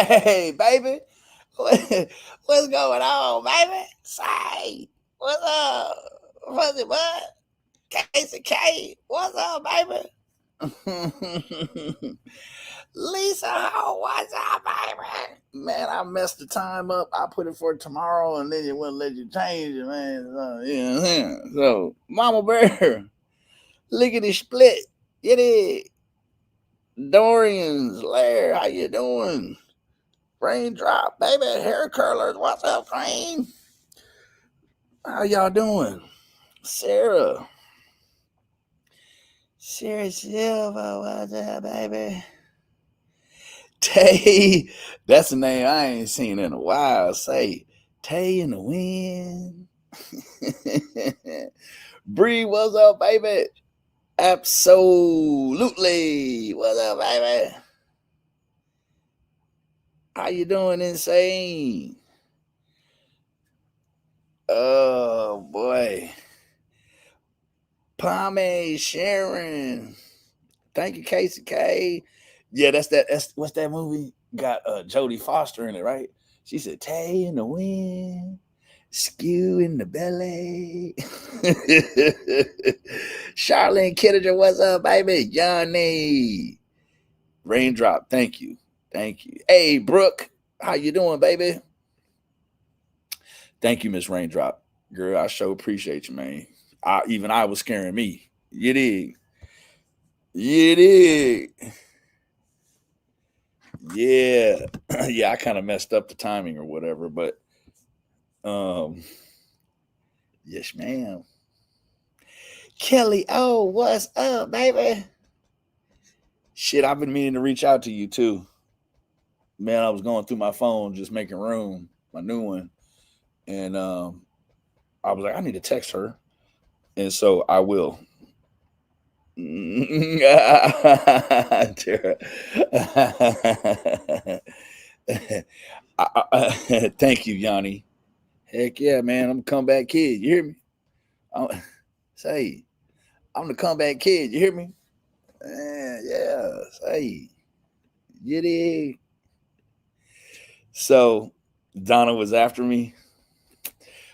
Hey, baby. What's going on, baby? Say, what's up? What's it, bud? Casey K, what's up, baby? Lisa, what's up, baby? Man, I messed the time up. I put it for tomorrow, and then it wouldn't let you change it, man. Yeah. So, Mama Bear, lickety split. Get it. Dorian's Lair, how you doing? Raindrop, baby, hair curlers. What's up, Crane? How y'all doing? Sarah. Sarah Silva, what's up, baby? Tay, that's a name I ain't seen in a while. Say, Tay in the wind. Bree, what's up, baby? Absolutely. What's up, baby? How you doing, Insane? Oh, boy. Pomade Sharon. Thank you, Casey K. Yeah, that's what's that movie? Got Jodie Foster in it, right? She said, Tay in the wind, skew in the belly. Charlene Kittinger, what's up, baby? Johnny. Raindrop, thank you. Thank you. Hey, Brooke, how you doing, baby? Thank you, Miss Raindrop. Girl, I sure appreciate you, man. Even I was scaring me. You dig? You dig? Yeah. Yeah, I kind of messed up the timing or whatever, but yes, ma'am. Kelly, oh, what's up, baby? Shit, I've been meaning to reach out to you too. Man, I was going through my phone just making room, my new one. And I was like, I need to text her. And so I will. Thank you, Yanni. Heck yeah, man. I'm a comeback kid. You hear me? Say, I'm the comeback kid. You hear me? Yeah. Say, you dig? So Donna was after me.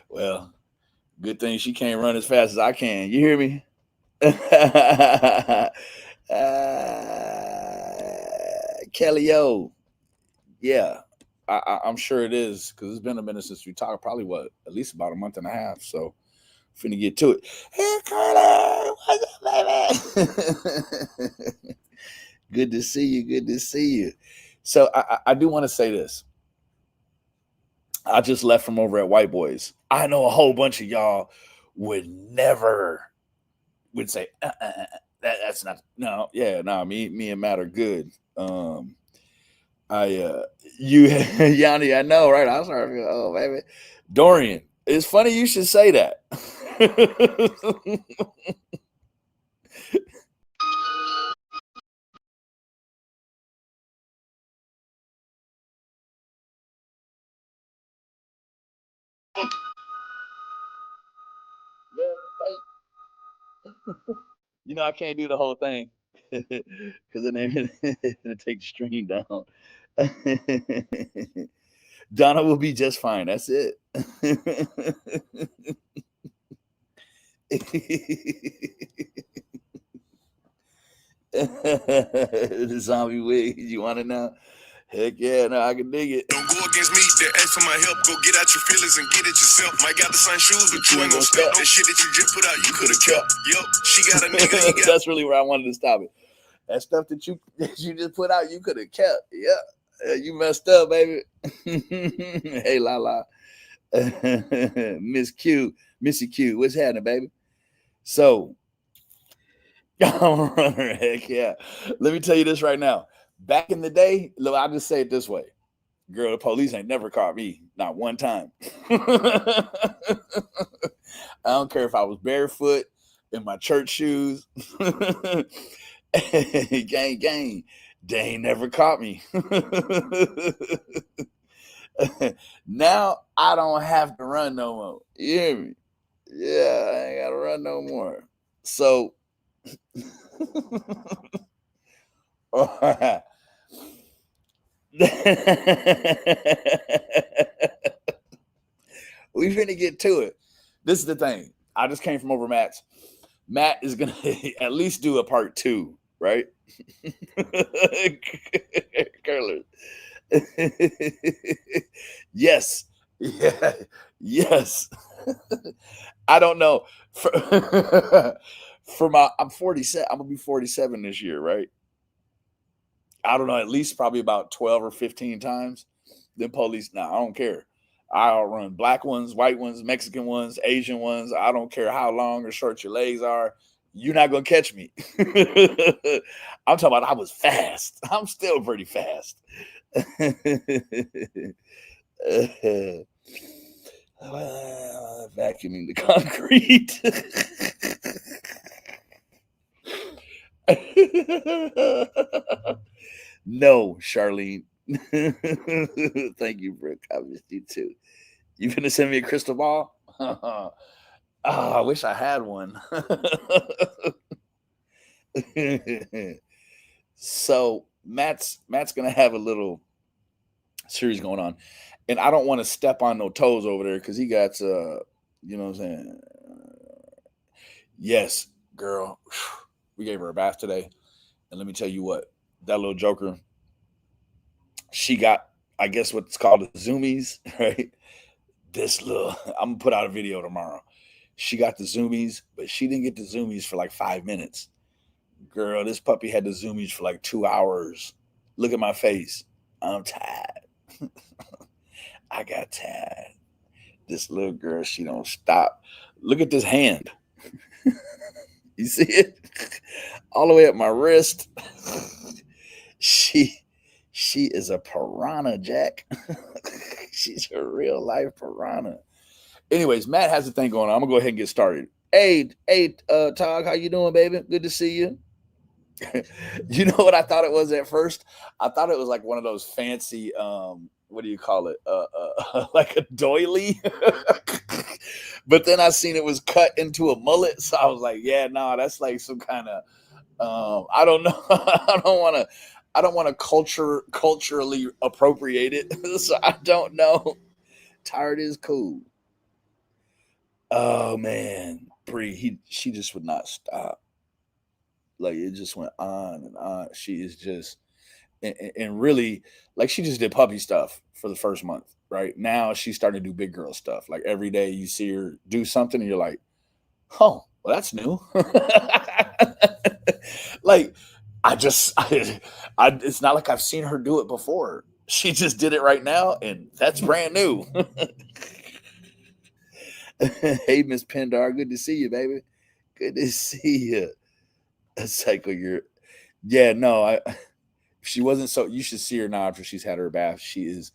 Well, good thing she can't run as fast as I can. You hear me? Kelly, yo, yeah, I'm sure it is because it's been a minute since we talked. Probably what, at least about a month and a half. So, finna get to it. Hey, Carly, what's up, baby? Good to see you. Good to see you. So, I do want to say this. I just left from over at White Boys. I know a whole bunch of y'all would never would say that's not no yeah no me and Matt are good. I you Yanni, I know, right? I started feeling, oh baby. Dorian, it's funny you should say that. You know, I can't do the whole thing because then it take the string down. Donna will be just fine. That's it. The zombie wig. You want it now? Heck yeah, no, I can dig it. Don't go against me, then ask for my help. Go get out your feelings and get it yourself. Might got the same shoes, but you ain't gonna step. That shit that you just put out, you could have kept. Yup, she got a nigga. He got. That's really where I wanted to stop it. That stuff that you just put out, you could have kept. Yeah, you messed up, baby. Hey, la. Miss Q, Missy Q, what's happening, baby? So, I'm a runner. Heck yeah. Let me tell you this right now. Back in the day, look, I'll just say it this way. Girl, the police ain't never caught me. Not one time. I don't care if I was barefoot in my church shoes. Gang. They ain't never caught me. Now I don't have to run no more. You hear me? Yeah, I ain't gotta run no more. So We finna get to it. This is the thing. I just came from over Matt's. Matt is gonna at least do a part 2, right? Curler. Yes. Yeah. Yes. I don't know. For my, I'm 47. I'm gonna be 47 this year, right? I don't know, at least probably about 12 or 15 times. The police, I don't care. I'll run black ones, white ones, Mexican ones, Asian ones. I don't care how long or short your legs are. You're not gonna catch me. I'm talking about I was fast. I'm still pretty fast. Vacuuming the concrete. No, Charlene. Thank you, Brooke. I missed you too. You gonna send me a crystal ball? Oh, I wish I had one. So Matt's gonna have a little series going on, and I don't want to step on no toes over there because he got you know what I'm saying. Yes, girl, we gave her a bath today, and let me tell you what, that little joker, she got, I guess what's called the zoomies, right? This little, I'm gonna put out a video tomorrow. She got the zoomies, but she didn't get the zoomies for like 5 minutes. Girl, this puppy had the zoomies for like 2 hours. Look at my face. I'm tired. I got tired. This little girl, she don't stop. Look at this hand. You see it? All the way up my wrist. She is a piranha, Jack. She's a real life piranha. Anyways, Matt has a thing going on. I'm gonna go ahead and get started. Hey, Tog, how you doing, baby? Good to see you. You know what I thought it was at first? I thought it was like one of those fancy, what do you call it? Like a doily. But then I seen it was cut into a mullet, so I was like, yeah, no, that's like some kind of, I don't know. I don't want to culturally appropriate it. So I don't know. Tired is cool. Oh man, Bree, she just would not stop. Like it just went on and on. She is just, and really, like she just did puppy stuff for the first month. Right now, she's starting to do big girl stuff. Like every day, you see her do something, and you're like, "Oh, well, that's new." Like it's not like I've seen her do it before. She just did it right now, and that's brand new. Hey, Miss Pendar, good to see you, baby. Good to see you. Psycho, yeah, no, she wasn't so. You should see her now after she's had her bath. She is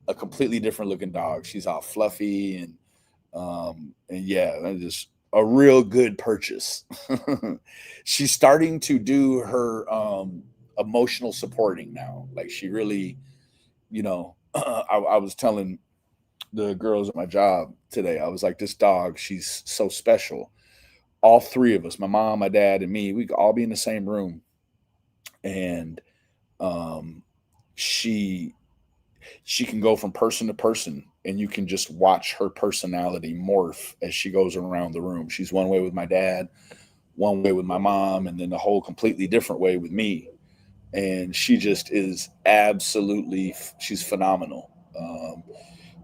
a completely different looking dog. She's all fluffy and yeah, just a real good purchase. She's starting to do her emotional supporting now. Like she really, I was telling the girls at my job today, I was like, this dog, she's so special. All three of us, my mom, my dad, and me, we could all be in the same room. And she can go from person to person, and you can just watch her personality morph as she goes around the room. She's one way with my dad, one way with my mom, and then a whole completely different way with me. And she just is absolutely, she's phenomenal.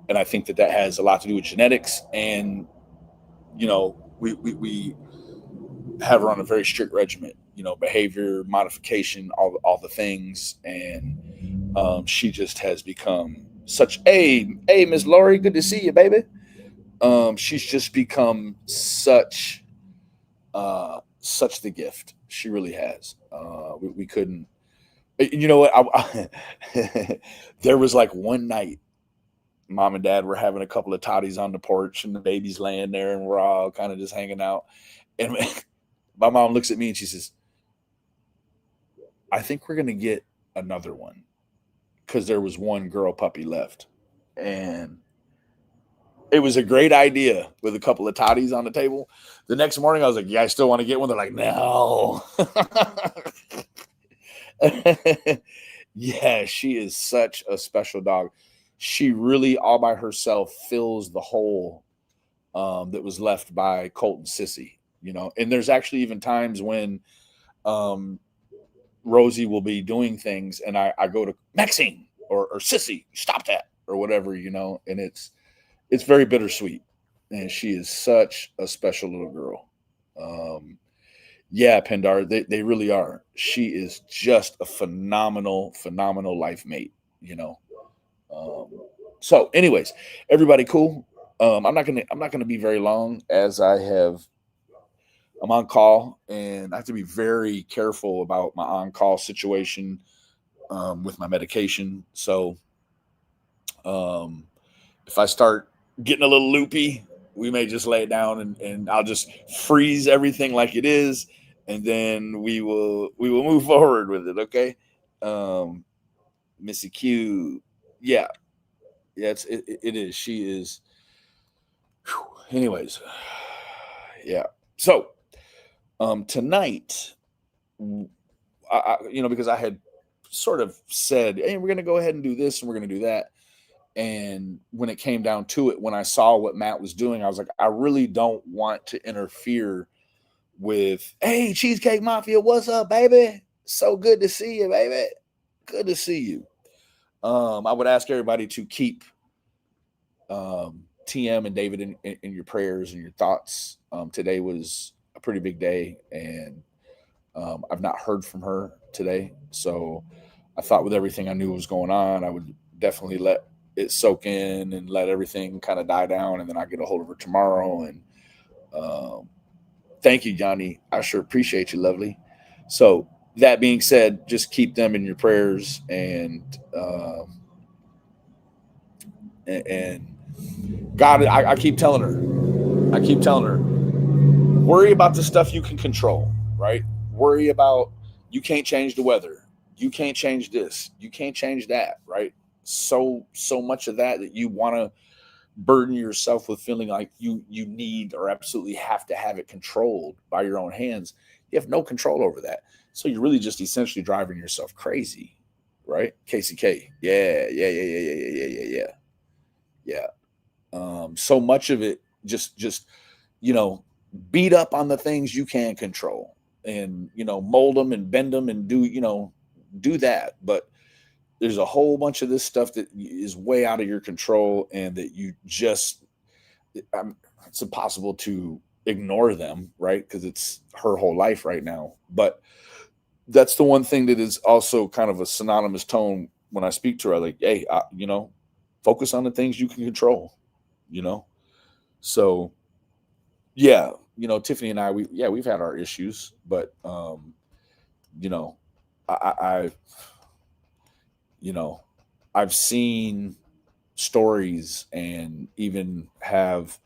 And I think that has a lot to do with genetics. And, we have her on a very strict regimen, behavior modification, all the things. And she just has become such hey, Miss Lori, good to see you, baby. She's just become such the gift. She really has. We couldn't, you know what? There was like one night, mom and dad were having a couple of toddies on the porch, and the baby's laying there, and we're all kind of just hanging out. And my mom looks at me and she says, I think we're going to get another one, because there was one girl puppy left. And it was a great idea with a couple of toddies on the table. The next morning, I was like, yeah, I still want to get one. They're like, no. Yeah, she is such a special dog. She really all by herself fills the hole that was left by Colt and Sissy, you know. And there's actually even times when um, Rosie will be doing things, and I go to Maxine or Sissy, stop that or whatever, you know. And it's very bittersweet, and she is such a special little girl. Um, yeah, Pendar, they really are. She is just a phenomenal life mate, you know. Um, so, anyways, everybody cool. I'm not gonna be very long as I'm on call and I have to be very careful about my on call situation with my medication. So um, if I start getting a little loopy, we may just lay it down and I'll just freeze everything like it is, and then we will move forward with it. Okay, um, Missy Q, yeah, yeah, it is. She is. Whew. Anyways, yeah. So tonight, because I had sort of said, hey, we're gonna go ahead and do this and we're gonna do that. And when it came down to it, when I saw what Matt was doing, I was like, I really don't want to interfere with, hey, Cheesecake Mafia, what's up, baby? So good to see you, baby. Good to see you. I would ask everybody to keep TM and David in your prayers and your thoughts. Today was a pretty big day, and I've not heard from her today. So I thought with everything I knew was going on, I would definitely let it soak in and let everything kind of die down, and then I get a hold of her tomorrow. And um, thank you, Johnny. I sure appreciate you, lovely. So that being said, just keep them in your prayers, and God, I keep telling her, worry about the stuff you can control, right? Worry about you can't change the weather, you can't change this, you can't change that, right? So much of that you want to burden yourself with feeling like you need or absolutely have to have it controlled by your own hands. You have no control over that, so you're really just essentially driving yourself crazy, right? KCK, yeah. So much of it just you know beat up on the things you can control, and mold them and bend them and do that. But there's a whole bunch of this stuff that is way out of your control, and that you just it's impossible to ignore them, right? Because it's her whole life right now. But that's the one thing that is also kind of a synonymous tone when I speak to her. Like, hey, focus on the things you can control, you know. So yeah, Tiffany and we've had our issues, but you know I you know I've seen stories and even have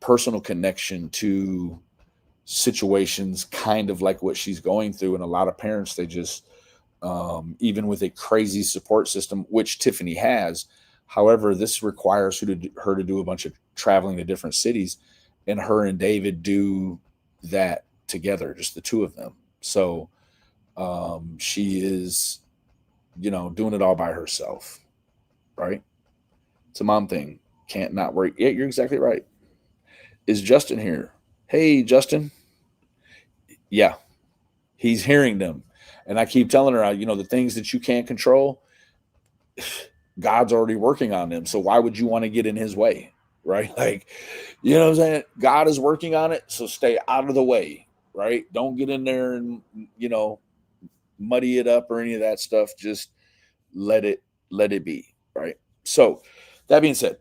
personal connection to situations kind of like what she's going through. And a lot of parents, they just even with a crazy support system, which Tiffany has. However, this requires her to do a bunch of traveling to different cities, and her and David do that together, just the two of them. So she is, doing it all by herself, right? It's a mom thing. Can't not worry. Yeah, you're exactly right. Is Justin here? Hey, Justin. Yeah, he's hearing them. And I keep telling her, the things that you can't control, God's already working on them. So why would you want to get in his way? Right? Like, what I'm saying? God is working on it. So stay out of the way. Right? Don't get in there and, muddy it up or any of that stuff. Just let it be. Right? So that being said,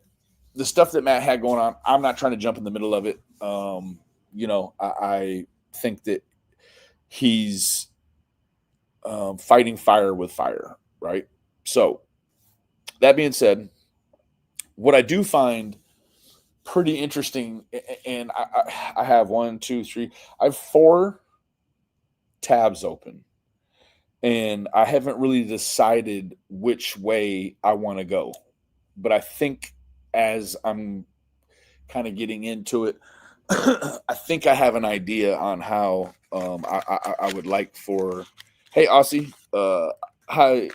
the stuff that Matt had going on, I'm not trying to jump in the middle of it. I think that he's fighting fire with fire, right? So that being said, what I do find pretty interesting, and I have one, two, three, I have four tabs open, and I haven't really decided which way I want to go. But I think as I'm kind of getting into it, I think I have an idea on how I would like for. Hey, Aussie, Hi,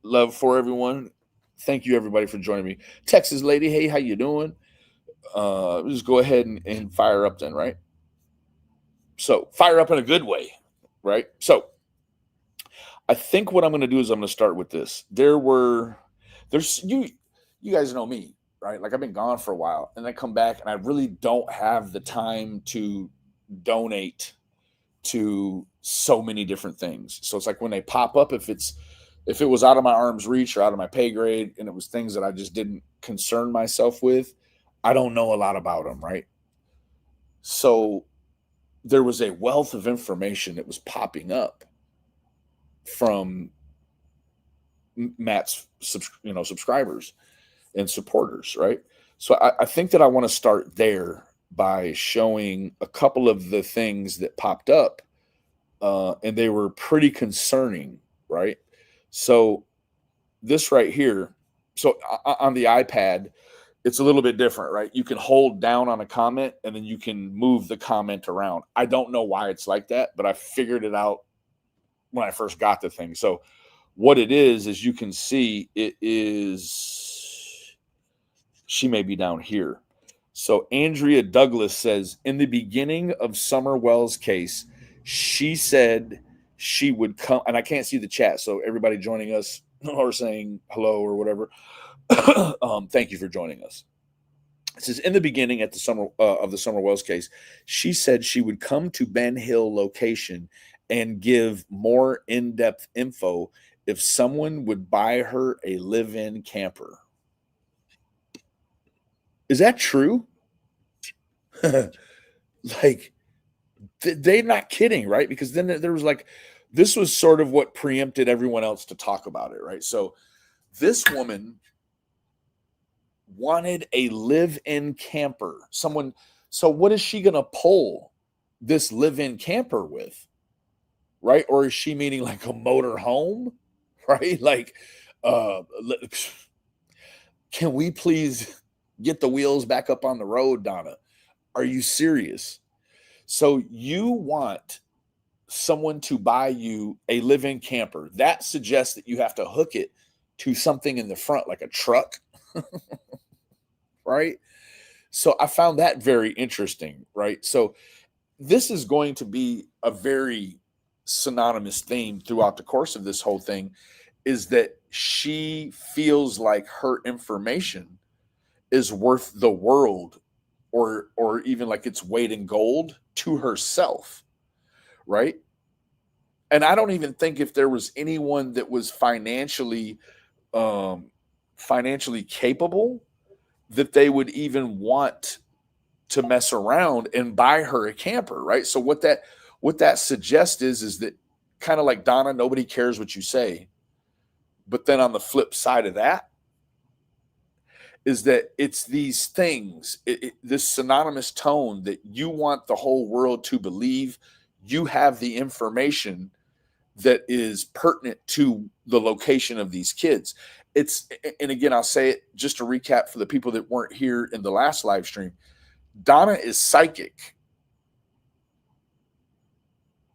love for everyone. Thank you everybody for joining me. Texas lady, hey, how you doing? Just go ahead and fire up then, right? So fire up in a good way, right? So I think what I'm going to do is I'm going to start with this. There's you guys know me, right? Like I've been gone for a while, and I come back, and I really don't have the time to donate to so many different things. So it's like when they pop up, if it was out of my arm's reach or out of my pay grade, and it was things that I just didn't concern myself with, I don't know a lot about them, right? So there was a wealth of information that was popping up from Matt's subscribers and supporters, right? So I think that I want to start there by showing a couple of the things that popped up, and they were pretty concerning, right? So this right here, so on the iPad, it's a little bit different, right? You can hold down on a comment and then you can move the comment around. I don't know why it's like that, but I figured it out when I first got the thing. So what it is you can see it is, she may be down here. So Andrea Douglas says, in the beginning of Summer Wells' case, she said she would come, and I can't see the chat, so everybody joining us or saying hello or whatever, thank you for joining us. It says, in the beginning at the Summer Wells case, she said she would come to Ben Hill location and give more in-depth info if someone would buy her a live-in camper. Is that true? Like, they're not kidding, right? Because then there was like, this was sort of what preempted everyone else to talk about it, right? So this woman wanted a live-in camper. So what is she going to pull this live-in camper with, right? Or is she meaning like a motor home, right? Like, can we please get the wheels back up on the road, Donna? Are you serious? So you want someone to buy you a live-in camper. That suggests that you have to hook it to something in the front, like a truck, right? So I found that very interesting, right? So this is going to be a very synonymous theme throughout the course of this whole thing, is that she feels like her information is worth the world, or even like its weight in gold to herself, right? And I don't even think if there was anyone that was financially capable, that they would even want to mess around and buy her a camper, right? So what that suggests is that, kind of like Donna, nobody cares what you say. But then on the flip side of that is that it's these things, this synonymous tone that you want the whole world to believe you have the information that is pertinent to the location of these kids. And again, I'll say it just to recap for the people that weren't here in the last live stream. Donna is psychic,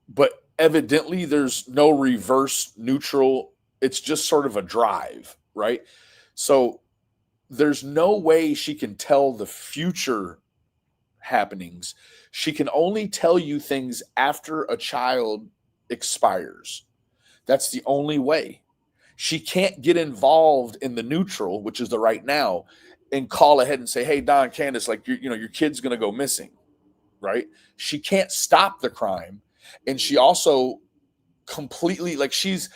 but evidently there's no reverse neutral. It's just sort of a drive, right? So there's no way she can tell the future happenings. She can only tell you things after a child expires. That's the only way. She can't get involved in the neutral, which is the right now, and call ahead and say, hey, Don, Candace, like, your kid's going to go missing, right? She can't stop the crime. And she also completely, like, she's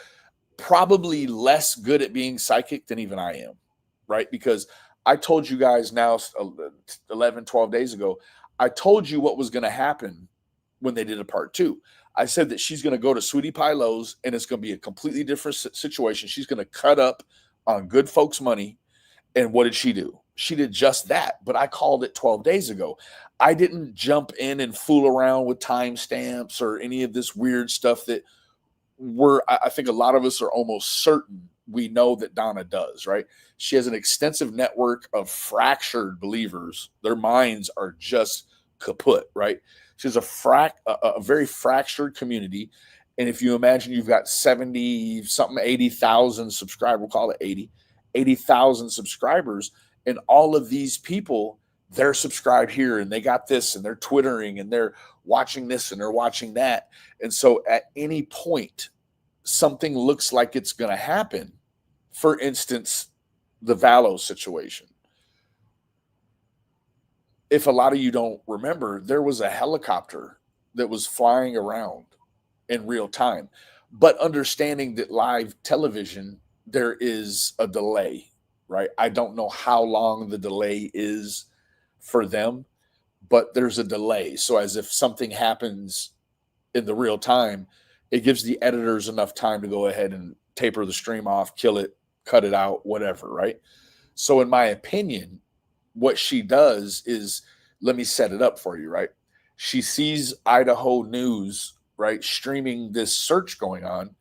probably less good at being psychic than even I am, right? Because I told you guys now 11, 12 days ago, I told you what was going to happen when they did a part 2. I said that she's going to go to Sweetie Pie Lowe's and it's going to be a completely different situation. She's going to cut up on good folks' money. And what did she do? She did just that. But I called it 12 days ago. I didn't jump in and fool around with timestamps or any of this weird stuff that I think a lot of us are almost certain we know that Donna does, right? She has an extensive network of fractured believers. Their minds are just kaput, right? She has a very fractured community, And if you imagine you've got 70 something, 80,000 subscribers, we'll call it 80,000 subscribers, and all of these people, they're subscribed here and they got this and they're Twittering and they're watching this and they're watching that. And so at any point, something looks like it's going to happen. For instance, the Vallow situation. If a lot of you don't remember, there was a helicopter that was flying around in real time. But understanding that live television, there is a delay, right? I don't know how long the delay is for them, but there's a delay. So as if something happens in the real time, it gives the editors enough time to go ahead and taper the stream off, kill it, cut it out, whatever, right? So in my opinion, what she does is, let me set it up for you, right? She sees Idaho News, right, streaming this search going on.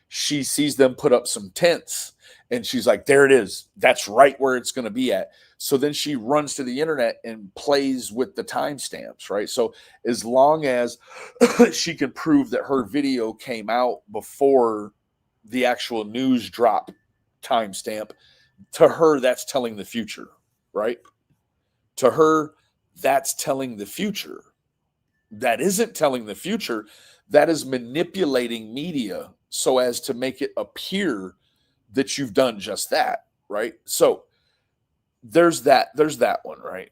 She sees them put up some tents and she's like, there it is. That's right where it's going to be at. So then she runs to the internet and plays with the timestamps, right? So as long as she can prove that her video came out before the actual news drop timestamp, to her, that's telling the future, right? To her, that's telling the future. That isn't telling the future. That is manipulating media so as to make it appear that you've done just that, right? So there's that one, right?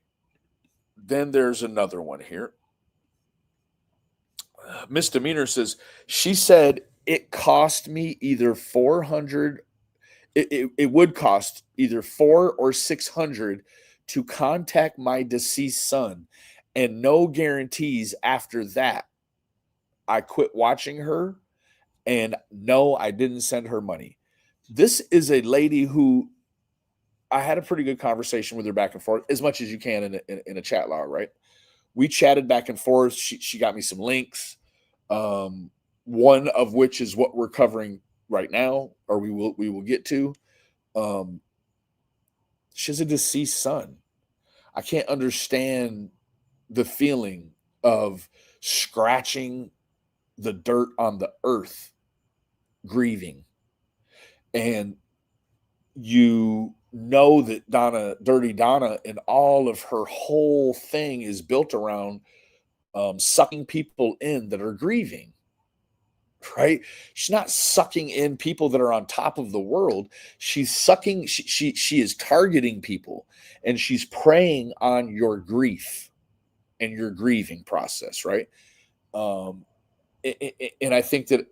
Then there's another one here. Misdemeanor says, she said it cost me either 400, it would cost either 400 or 600 to contact my deceased son, and no guarantees after that. I quit watching her, and no, I didn't send her money. This is a lady who I had a pretty good conversation with her back and forth, as much as you can in a chat log, right? We chatted back and forth. She got me some links, one of which is what we're covering right now, or we will get to. She has a deceased son. I can't understand the feeling of scratching the dirt on the earth, grieving. And you know that Dirty Donna, and all of her whole thing is built around sucking people in that are grieving, right? She's not sucking in people that are on top of the world. She's sucking, she is targeting people, and she's preying on your grief and your grieving process, right? And I think that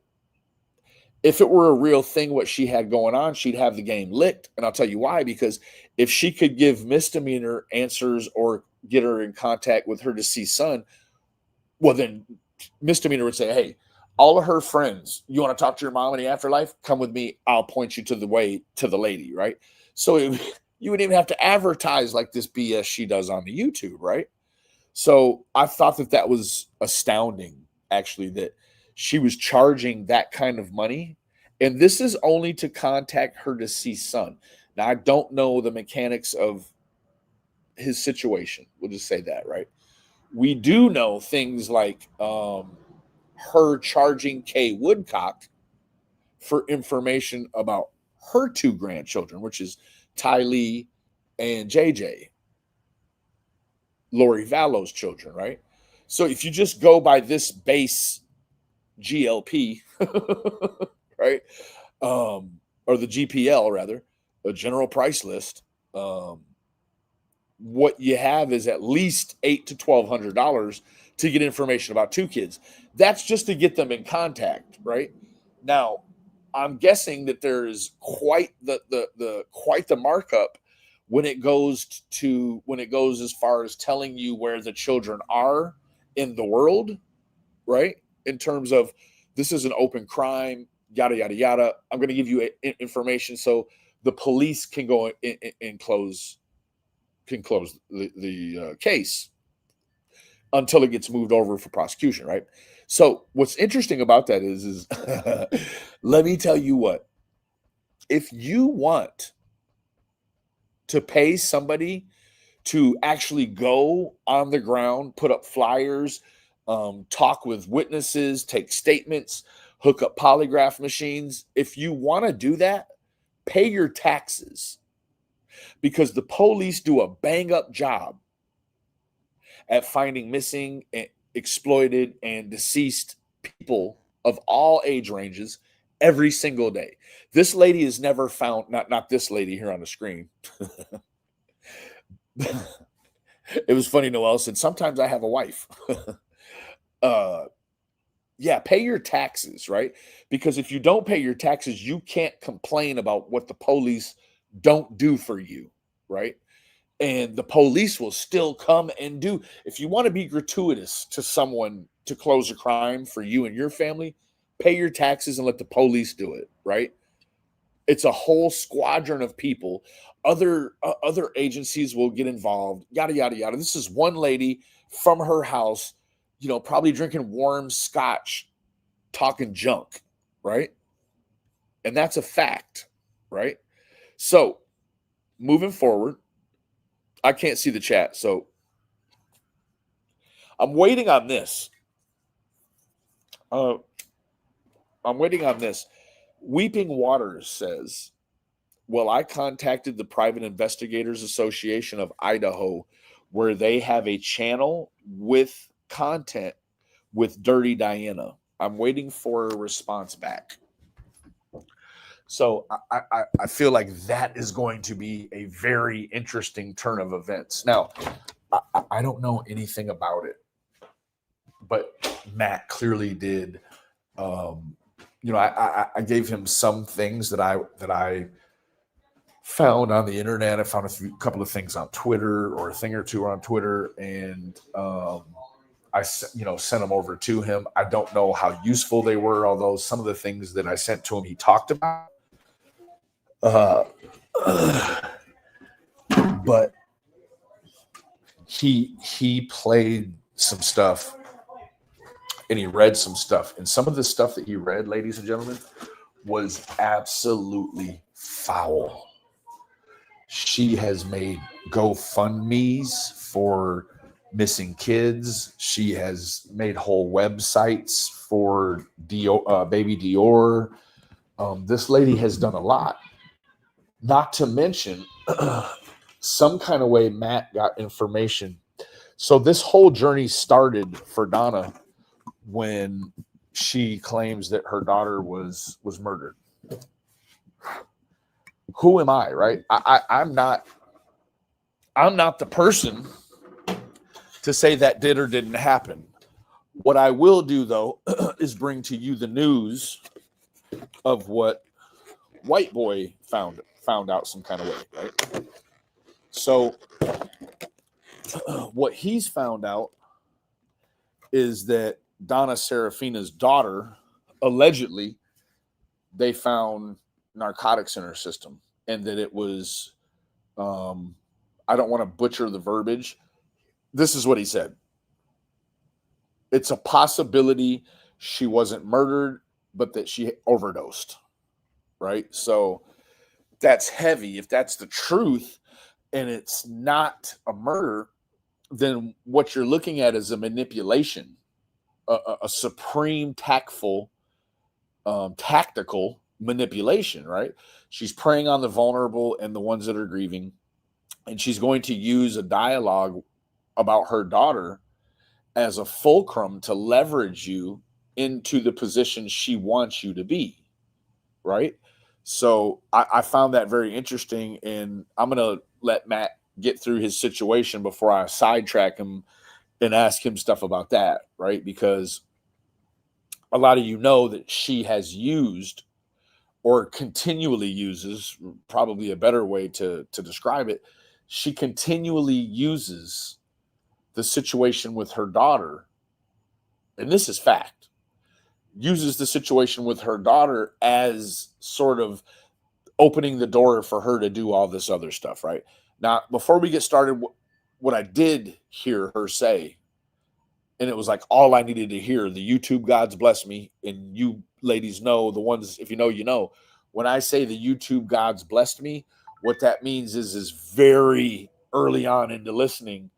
if it were a real thing, what she had going on, she'd have the game licked. And I'll tell you why, because if she could give Misdemeanor answers or get her in contact with her deceased son, well, then Misdemeanor would say, hey, all of her friends, you want to talk to your mom in the afterlife? Come with me. I'll point you to the way to the lady, right? So you wouldn't even have to advertise like this BS she does on the YouTube, right? So I thought that was astounding, actually, that she was charging that kind of money. And this is only to contact her deceased son. Now, I don't know the mechanics of his situation. We'll just say that, right? We do know things like her charging Kay Woodcock for information about her two grandchildren, which is Ty Lee and JJ, Lori Vallow's children, right? So if you just go by this base GLP, right, or the GPL rather, a general price list, what you have is at least $800 to $1,200 to get information about two kids. That's just to get them in contact, right? Now, I'm guessing that there is quite the markup when it goes as far as telling you where the children are in the world, right? In terms of, this is an open crime, yada yada yada. I'm going to give you information so the police can go and close the case until it gets moved over for prosecution, right? So what's interesting about that is let me tell you what, if you want to pay somebody to actually go on the ground, put up flyers, talk with witnesses, take statements, hook up polygraph machines. If you want to do that, pay your taxes, because the police do a bang up job at finding missing, exploited, and deceased people of all age ranges every single day. This lady is never found, not this lady here on the screen. It was funny, Noel said, sometimes I have a wife. Yeah, pay your taxes, right? Because if you don't pay your taxes, you can't complain about what the police don't do for you, right? And the police will still come and do. If you want to be gratuitous to someone to close a crime for you and your family, pay your taxes and let the police do it, right? It's a whole squadron of people. Other agencies will get involved, yada, yada, yada. This is one lady from her house, probably drinking warm scotch, talking junk, right? And that's a fact, right? So moving forward, I can't see the chat, so I'm waiting on this. Weeping Waters says, well, I contacted the Private Investigators Association of Idaho, where they have a channel with content with Dirty Diana. I'm waiting for a response back. So I feel like that is going to be a very interesting turn of events. Now, I don't know anything about it, but Matt clearly did. I gave him some things that I found on the internet. I found a couple of things on Twitter, or a thing or two on Twitter, and I sent them over to him. I don't know how useful they were, although some of the things that I sent to him he talked about. But he played some stuff and he read some stuff, and some of the stuff that he read, ladies and gentlemen, was absolutely foul. She has made GoFundMes for missing kids. She has made whole websites for baby Dior. This lady has done a lot. Not to mention, some kind of way Matt got information. So this whole journey started for Donna when she claims that her daughter was murdered. Who am I, right? I'm not the person to say that did or didn't happen. What I will do, though, is bring to you the news of what White Boy found out some kind of way, right? So what he's found out is that Donna Seraphina's daughter, allegedly, they found narcotics in her system, and that it was, I don't want to butcher the verbiage. This is what he said. It's a possibility she wasn't murdered, but that she overdosed, right? So that's heavy. If that's the truth and it's not a murder, then what you're looking at is a manipulation, a supreme tactful, tactical manipulation, right? She's preying on the vulnerable and the ones that are grieving, and she's going to use a dialogue about her daughter as a fulcrum to leverage you into the position she wants you to be, right? So I found that very interesting, and I'm going to let Matt get through his situation before I sidetrack him and ask him stuff about that, right? Because a lot of you know that she has used, or continually uses, probably a better way to describe it, she continually uses the situation with her daughter, and this is fact, uses the situation with her daughter as sort of opening the door for her to do all this other stuff, right? Now, before we get started, what I did hear her say, and it was like all I needed to hear, the YouTube gods bless me, and you ladies know, the ones, if you know, you know, when I say the YouTube gods blessed me, what that means is very early on into listening,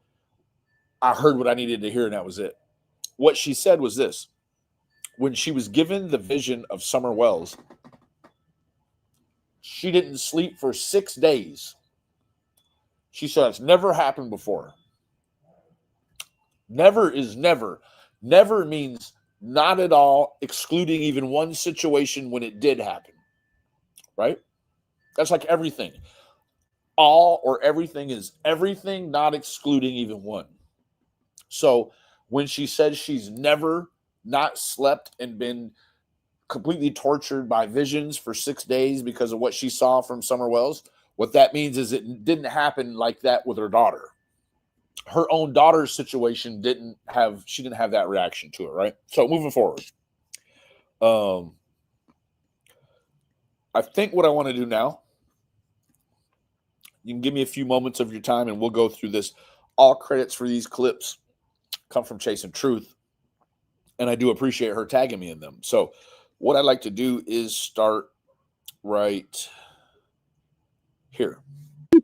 I heard what I needed to hear, and that was it. What she said was this: when she was given the vision of Summer Wells, she didn't sleep for 6 days. She said it's never happened before. Never is never. Never means not at all, excluding even one situation when it did happen. Right? That's like everything. All or everything is everything, not excluding even one. So when she says she's never not slept and been completely tortured by visions for 6 days because of what she saw from Summer Wells, what that means is it didn't happen like that with her daughter. Her own daughter's situation she didn't have that reaction to it, right? So moving forward, I think what I want to do now, you can give me a few moments of your time and we'll go through this. All credits for these clips come from Chasing Truth, and I do appreciate her tagging me in them. So what I'd like to do is start right here.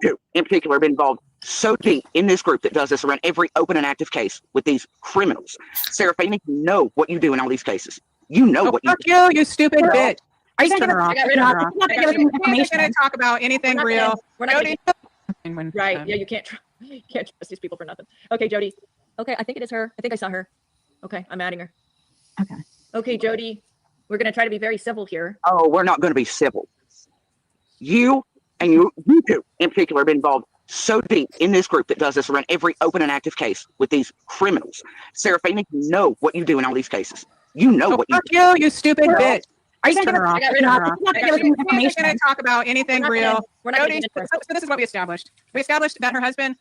You, in particular, have been involved so deep in this group that does this around every open and active case with these criminals. Seraphina, you know what you do in all these cases. You know what fuck you stupid bitch. Are you Turn her off. We're not We're not going to talk about anything real. We're not Jody, right. Yeah, you can't trust these people for nothing. Okay, Jody. Okay, I think it is her. I think I saw her. Okay, I'm adding her. Okay. Okay, Jody. We're going to try to be very civil here. Oh, we're not going to be civil. You and you two in particular have been involved so deep in this group that does this around every open and active case with these criminals. Seraphina, you know what you do in all these cases. You know what you fuck do. you stupid bitch. Are you Turn her off. We're not going to talk about anything real. We're not going Jody, to so this is what we established. We established that her husband,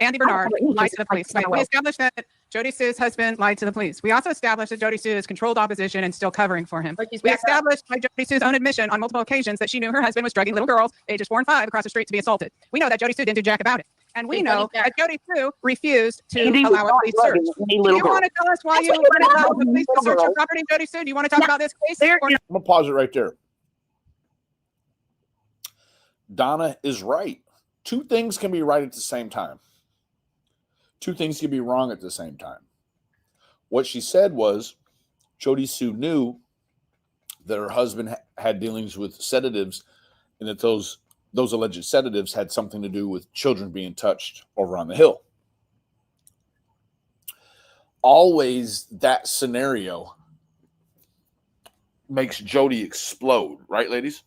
Andy Bernard, lied to the police. Right? We established that Jody Sue's husband lied to the police. We also established that Jody Sue is controlled opposition and still covering for him. We established by Jody Sue's own admission on multiple occasions that she knew her husband was drugging little girls ages 4 and 5 across the street to be assaulted. We know that Jody Sue didn't do jack about it. And we know that Jody Sue refused to allow a police search. Do you want to tell us why you wouldn't allow the police to search your property, Jody Sue? Do you want to talk about this case? I'm going to pause it right there. Donna is right. Two things can be right at the same time. Two things can be wrong at the same time. What she said was Jody Sue knew that her husband had dealings with sedatives and that those alleged sedatives had something to do with children being touched over on the hill. Always that scenario makes Jody explode, right, ladies?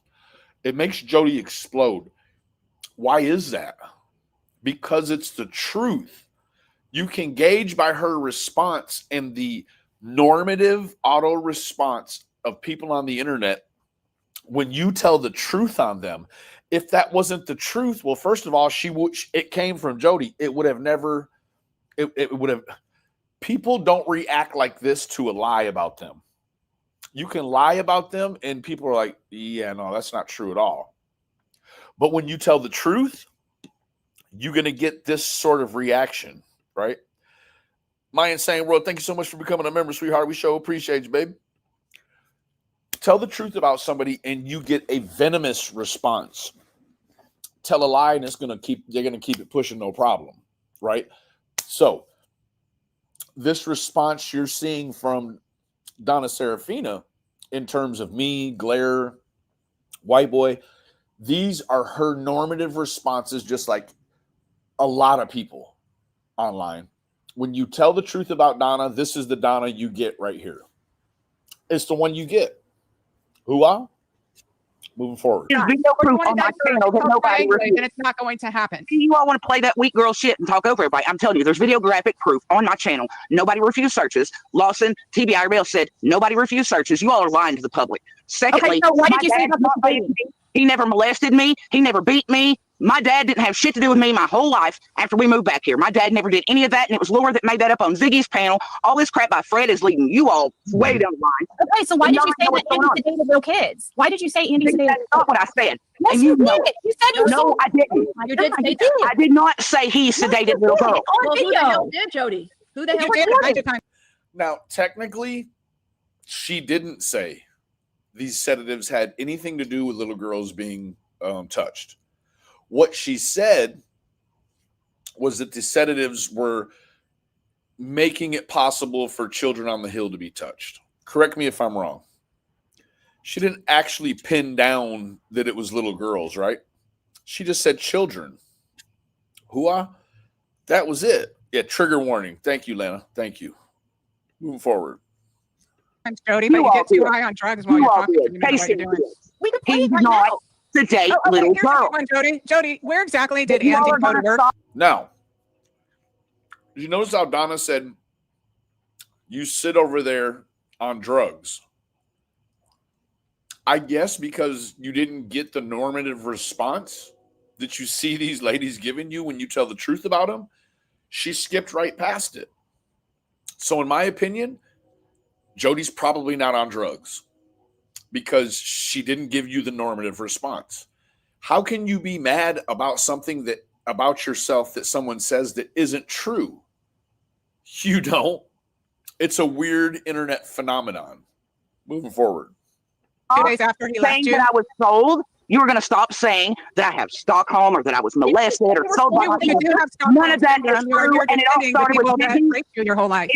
It makes Jody explode. Why is that? Because it's the truth. You can gauge by her response and the normative auto response of people on the internet when you tell the truth on them. If that wasn't the truth, well, first of all, it came from Jody. It would have never, it would have, people don't react like this to a lie about them. You can lie about them and people are like, yeah, no, that's not true at all. But when you tell the truth, you're going to get this sort of reaction, right? My Insane World, thank you so much for becoming a member, sweetheart. We sure appreciate you, babe. Tell the truth about somebody and you get a venomous response. Tell a lie and they're going to keep it pushing, no problem, right? So this response you're seeing from Donna Seraphina in terms of me, Glare, White Boy, these are her normative responses, just like a lot of people online. When you tell the truth about Donna, this is the Donna you get right here. It's the one you get. Hoo-ah? Moving forward. There's video proof on my channel that nobody reviews. And it's not going to happen. You all want to play that weak girl shit and talk over everybody. I'm telling you, there's videographic proof on my channel. Nobody refused searches. Lawson, TBI Rail said nobody refused searches. You all are lying to the public. Secondly, okay, so why did you say that? He never molested me. He never beat me. My dad didn't have shit to do with me my whole life after we moved back here. My dad never did any of that, and it was Laura that made that up on Ziggy's panel. All this crap by Fred is leading you all way down the line. Okay, so why did you say that Andy sedated little kids? Why did you say Andy sedated? That's not what I said. Yes, and you know did. You said you no, I didn't. You did say that. I did not say he sedated little girl. Well, who the hell did, Jody? Who the hell did? Now, technically, she didn't say these sedatives had anything to do with little girls being touched. What she said was that the sedatives were making it possible for children on the hill to be touched. correct me if I'm wrong, she didn't actually pin down that it was little girls, right? She just said children. Hua? That was it. Yeah, trigger warning. Thank you, Lana. Thank you. Moving forward. Thanks, Jody, but you get too high on drugs while you're talking to me. Casey What you're doing. We could play He's it right not now. sedate Okay, little here's a good girl. one, Jody. Jody, where exactly did You all Andy are go to gonna work? stop. Now, did you notice how Donna said you sit over there on drugs? I guess because you didn't get the normative response that you see these ladies giving you when you tell the truth about them, she skipped right past it. So in my opinion, Jody's probably not on drugs because she didn't give you the normative response. How can you be mad about something that about yourself that someone says that isn't true? You don't. It's a weird internet phenomenon. Moving forward. 2 days after he left Saying you. that I was sold, you were going to stop saying that I have Stockholm or that I was molested or sold by my You do have Stockholm None of that is syndrome. You're true, and it all defending the started with people that Ziggy. raped you your whole life.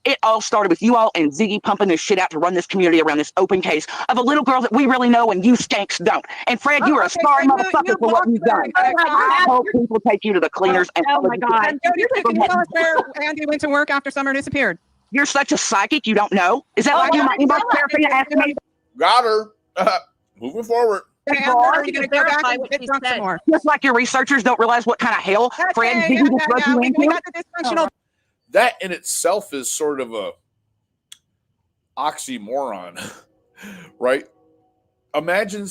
It all started with you all and Ziggy pumping this shit out to run this community around this open case of a little girl that we really know and you skanks don't. And Fred, you are a Okay, sorry so motherfucker for what you've done. I hope people take you to the cleaners and Oh my God. And Jody, can you tell us where Andy went to work after Summer disappeared? You're such a psychic, you don't know. Is that Oh, like you well, might inbox Seraphina asking me? Got her. Moving forward. And Are are you going to go back verify and what get she drunk some said? more? Just like your researchers don't realize what kind of hell Fred and Okay, Ziggy just drug you we into? got the dysfunctional. That in itself is sort of a oxymoron, right? Imagine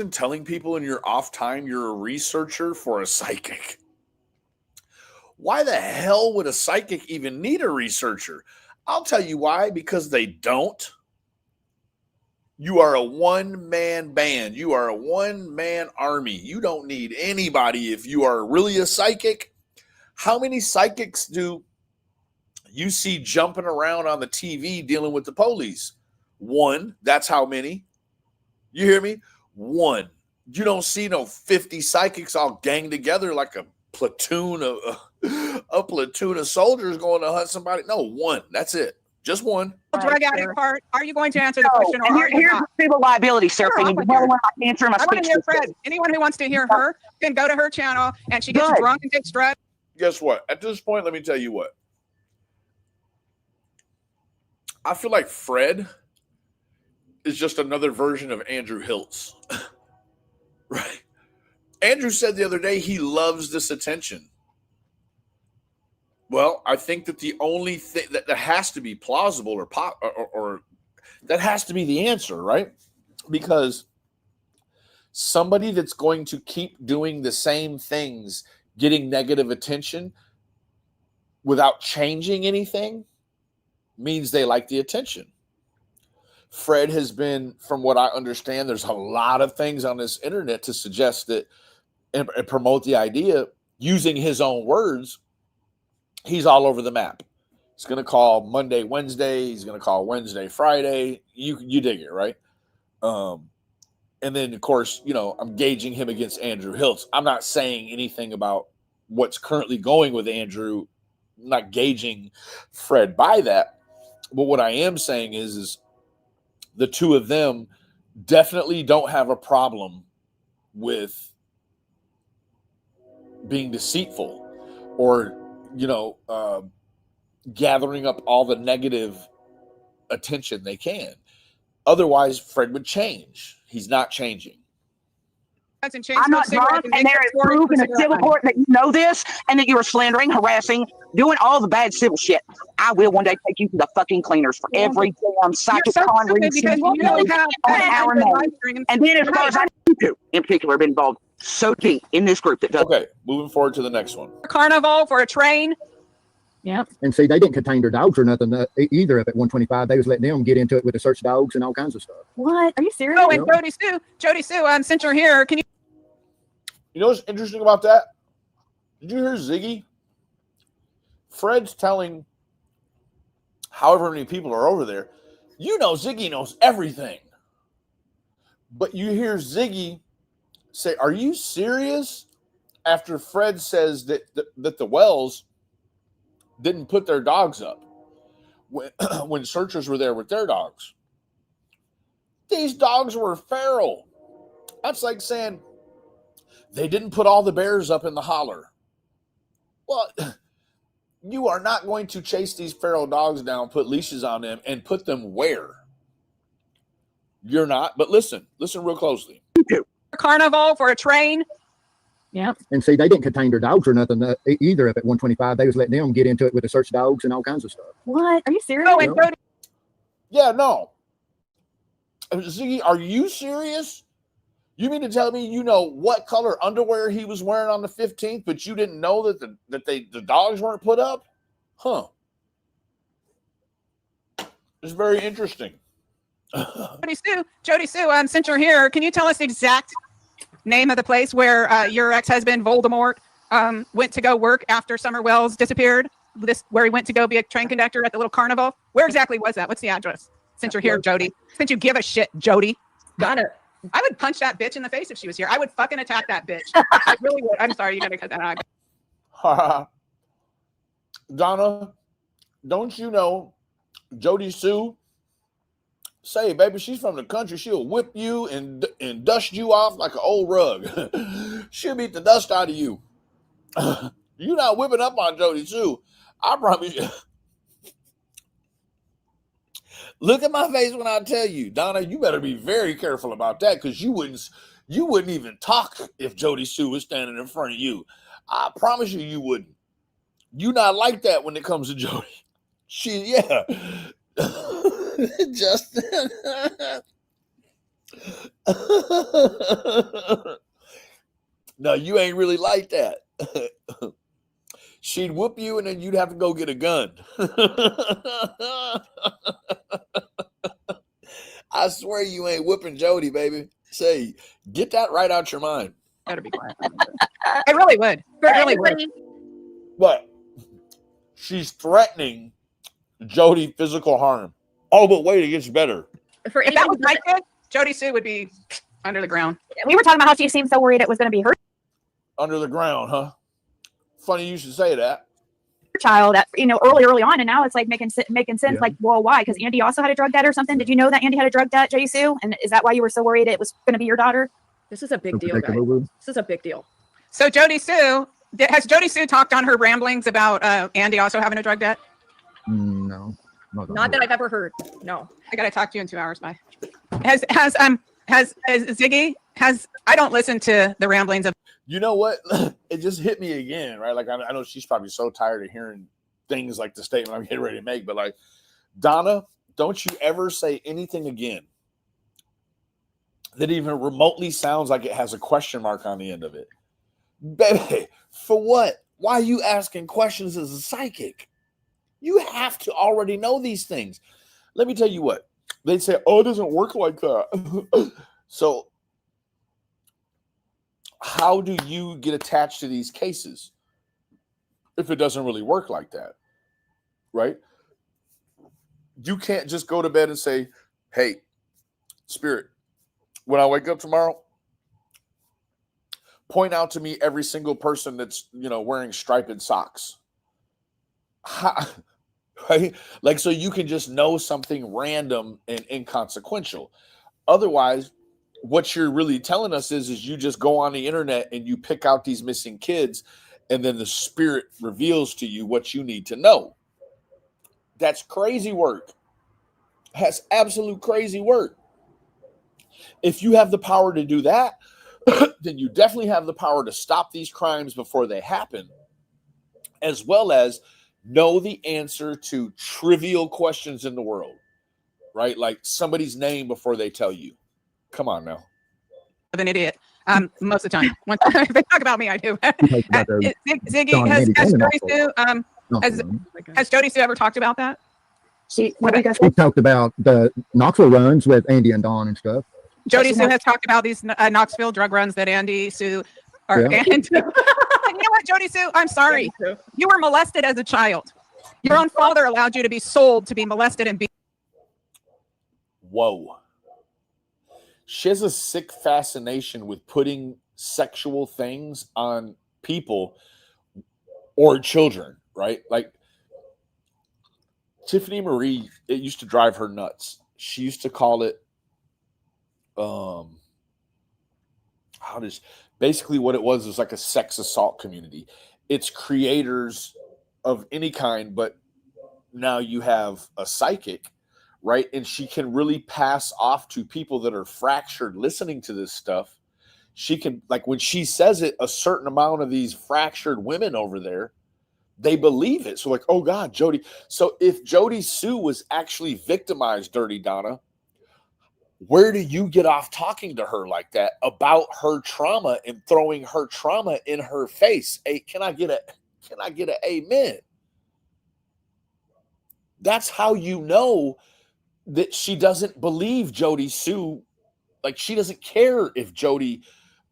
telling people in your off time you're a researcher for a psychic. Why the hell would a psychic even need a researcher? I'll tell you why, because they don't. You are a one-man band. You are a one-man army. You don't need anybody if you are really a psychic. How many psychics do you see jumping around on the TV dealing with the police? One. That's how many. You hear me? One. You don't see no 50 psychics all gang together like a platoon of soldiers going to hunt somebody. No, one. That's it. Just one. Drug addict part. Are you going to answer the question? And Or are you here's not? the civil liability, Seraphina. Sure, You never want my answer in my I want speech. to hear Fred. Anyone who wants to hear her can go to her channel and she gets Good. drunk and takes drugs. Guess what? At this point, let me tell you what. I feel like Fred is just another version of Andrew Hiltz. Right? Andrew said the other day he loves this attention. Well, I think that the only thing that has to be plausible or that has to be the answer, right? Because somebody that's going to keep doing the same things, getting negative attention without changing anything means they like the attention. Fred has been, from what I understand, there's a lot of things on this internet to suggest that and promote the idea using his own words. He's all over the map. He's going to call Monday, Wednesday. He's going to call Wednesday, Friday. You dig it, right? And then, of course, I'm gauging him against Andrew Hiltz. I'm not saying anything about what's currently going with Andrew. I'm not gauging Fred by that. But what I am saying is the two of them definitely don't have a problem with being deceitful or gathering up all the negative attention they can. Otherwise, Fred would change. He's not changing. And change I'm not drunk, and there is proof in a civil court that you know this and that you are slandering, harassing, doing all the bad civil shit. I will one day take you to the fucking cleaners for every damn psychic con reading on our name. And then, as far as I know, you two in particular have been involved so deep in this group that does. Okay, moving forward to the next one. Carnival for a train. Yeah. And see, they didn't contain their dogs or nothing either up at 125. They was letting them get into it with the search dogs and all kinds of stuff. What? Are you serious? Oh, and Jody Sue, since you're here, can you? You know what's interesting about that? Did you hear Ziggy? Fred's telling however many people are over there, Ziggy knows everything. But you hear Ziggy say, are you serious? After Fred says that the Wells didn't put their dogs up. when, when searchers were there with their dogs. These dogs were feral. That's like saying they didn't put all the bears up in the holler. Well, you are not going to chase these feral dogs down, put leashes on them, and put them where? You're not. But listen real closely. Carnival for a train. Yeah. And see, they didn't contain their dogs or nothing either. Up at 125, they was letting them get into it with the search dogs and all kinds of stuff. What? Are you serious? Oh, and Jody, Yeah, no. Ziggy, are you serious? You mean to tell me you know what color underwear he was wearing on the 15th, but you didn't know that the dogs weren't put up? Huh. It's very interesting. Jody Sue, since you're here, can you tell us the exact name of the place where your ex-husband Voldemort went to go work after Summer Wells disappeared? Where he went to go be a train conductor at the little carnival? Where exactly was that? What's the address? Since you're here, Jody. Since you give a shit, Jody. Got it. I would punch that bitch in the face if she was here. I would fucking attack that bitch. I really would. I'm sorry, you gotta cut that out. Donna, don't you know Jody Sue? Say, baby, she's from the country. She'll whip you and dust you off like an old rug. She'll beat the dust out of you. You're not whipping up on Jody Sue. I promise you. Look at my face when I tell you, Donna, you better be very careful about that, because you wouldn't even talk if Jody Sue was standing in front of you. I promise you wouldn't. You not like that when it comes to Jody. Yeah. Justin. No, you ain't really like that. She'd whoop you and then you'd have to go get a gun. I swear you ain't whooping Jody, baby. Say, get that right out your mind. Better be quiet. I really would. I really would. But she's threatening Jody physical harm. Oh, but wait, it gets better. For If that was my kid, Jody Sue would be under the ground. We were talking about how she seemed so worried it was going to be her Under the ground, huh? Funny you should say that. child at, early on. And now it's like making sense. Yeah. Like, well, why? Because Andy also had a drug debt or something. Did you know that Andy had a drug debt, Jody Sue? And is that why you were so worried it was going to be your daughter? This is a big deal, guys. This is a big deal. So Jody Sue, has Jody Sue talked on her ramblings about Andy also having a drug debt? No. Not that I've ever heard. No. I gotta talk to you in 2 hours. Bye. Has Ziggy I don't listen to the ramblings of. You know what? It just hit me again, right? Like, I know she's probably so tired of hearing things like the statement I'm getting ready to make, but like, Donna, don't you ever say anything again that even remotely sounds like it has a question mark on the end of it. Baby, for what? Why are you asking questions as a psychic? You have to already know these things. Let me tell you what. They'd say, oh, it doesn't work like that. So how do you get attached to these cases if it doesn't really work like that? Right? You can't just go to bed and say, hey, Spirit, when I wake up tomorrow, point out to me every single person that's, wearing striped socks. Right? Like, so you can just know something random and inconsequential. Otherwise, what you're really telling us is you just go on the internet and you pick out these missing kids, and then the Spirit reveals to you what you need to know. That's crazy work. That's absolute crazy work. If you have the power to do that, then you definitely have the power to stop these crimes before they happen, as well as know the answer to trivial questions in the world, right? Like somebody's name before they tell you. Come on now. An idiot. Most of the time. If they talk about me, I do. Ziggy, has Jody Sue ever talked about that? She talked about the Knoxville runs with Andy and Dawn and stuff. Jody Sue has talked about these Knoxville drug runs that Andy Sue are. Yeah. And you know what, Jody Sue? I'm sorry. You were molested as a child. Your own father allowed you to be sold to be molested and be. Whoa. She has a sick fascination with putting sexual things on people or children, right? Like, Tiffany Marie, it used to drive her nuts. She used to call it, basically what it was like a sex assault community. It's creators of any kind, but now you have a psychic, right? And she can really pass off to people that are fractured listening to this stuff. She can, like, when she says it, a certain amount of these fractured women over there, they believe it. So like, oh God, Jody. So if Jody Sue was actually victimized, Dirty Donna, where do you get off talking to her like that about her trauma and throwing her trauma in her face? Hey, can I get a amen? That's how you know that she doesn't believe Jody Sue. Like, she doesn't care if Jody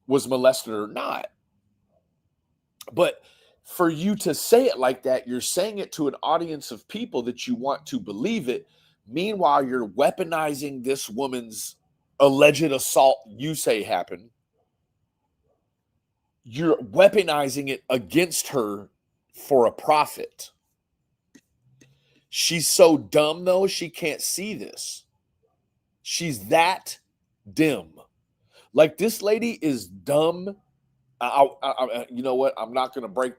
was molested or not. But for you to say it like that, you're saying it to an audience of people that you want to believe it. Meanwhile, you're weaponizing this woman's alleged assault you say happened. You're weaponizing it against her for a profit. She's so dumb, though, she can't see this. She's that dim. Like, this lady is dumb. You know what? I'm not going to break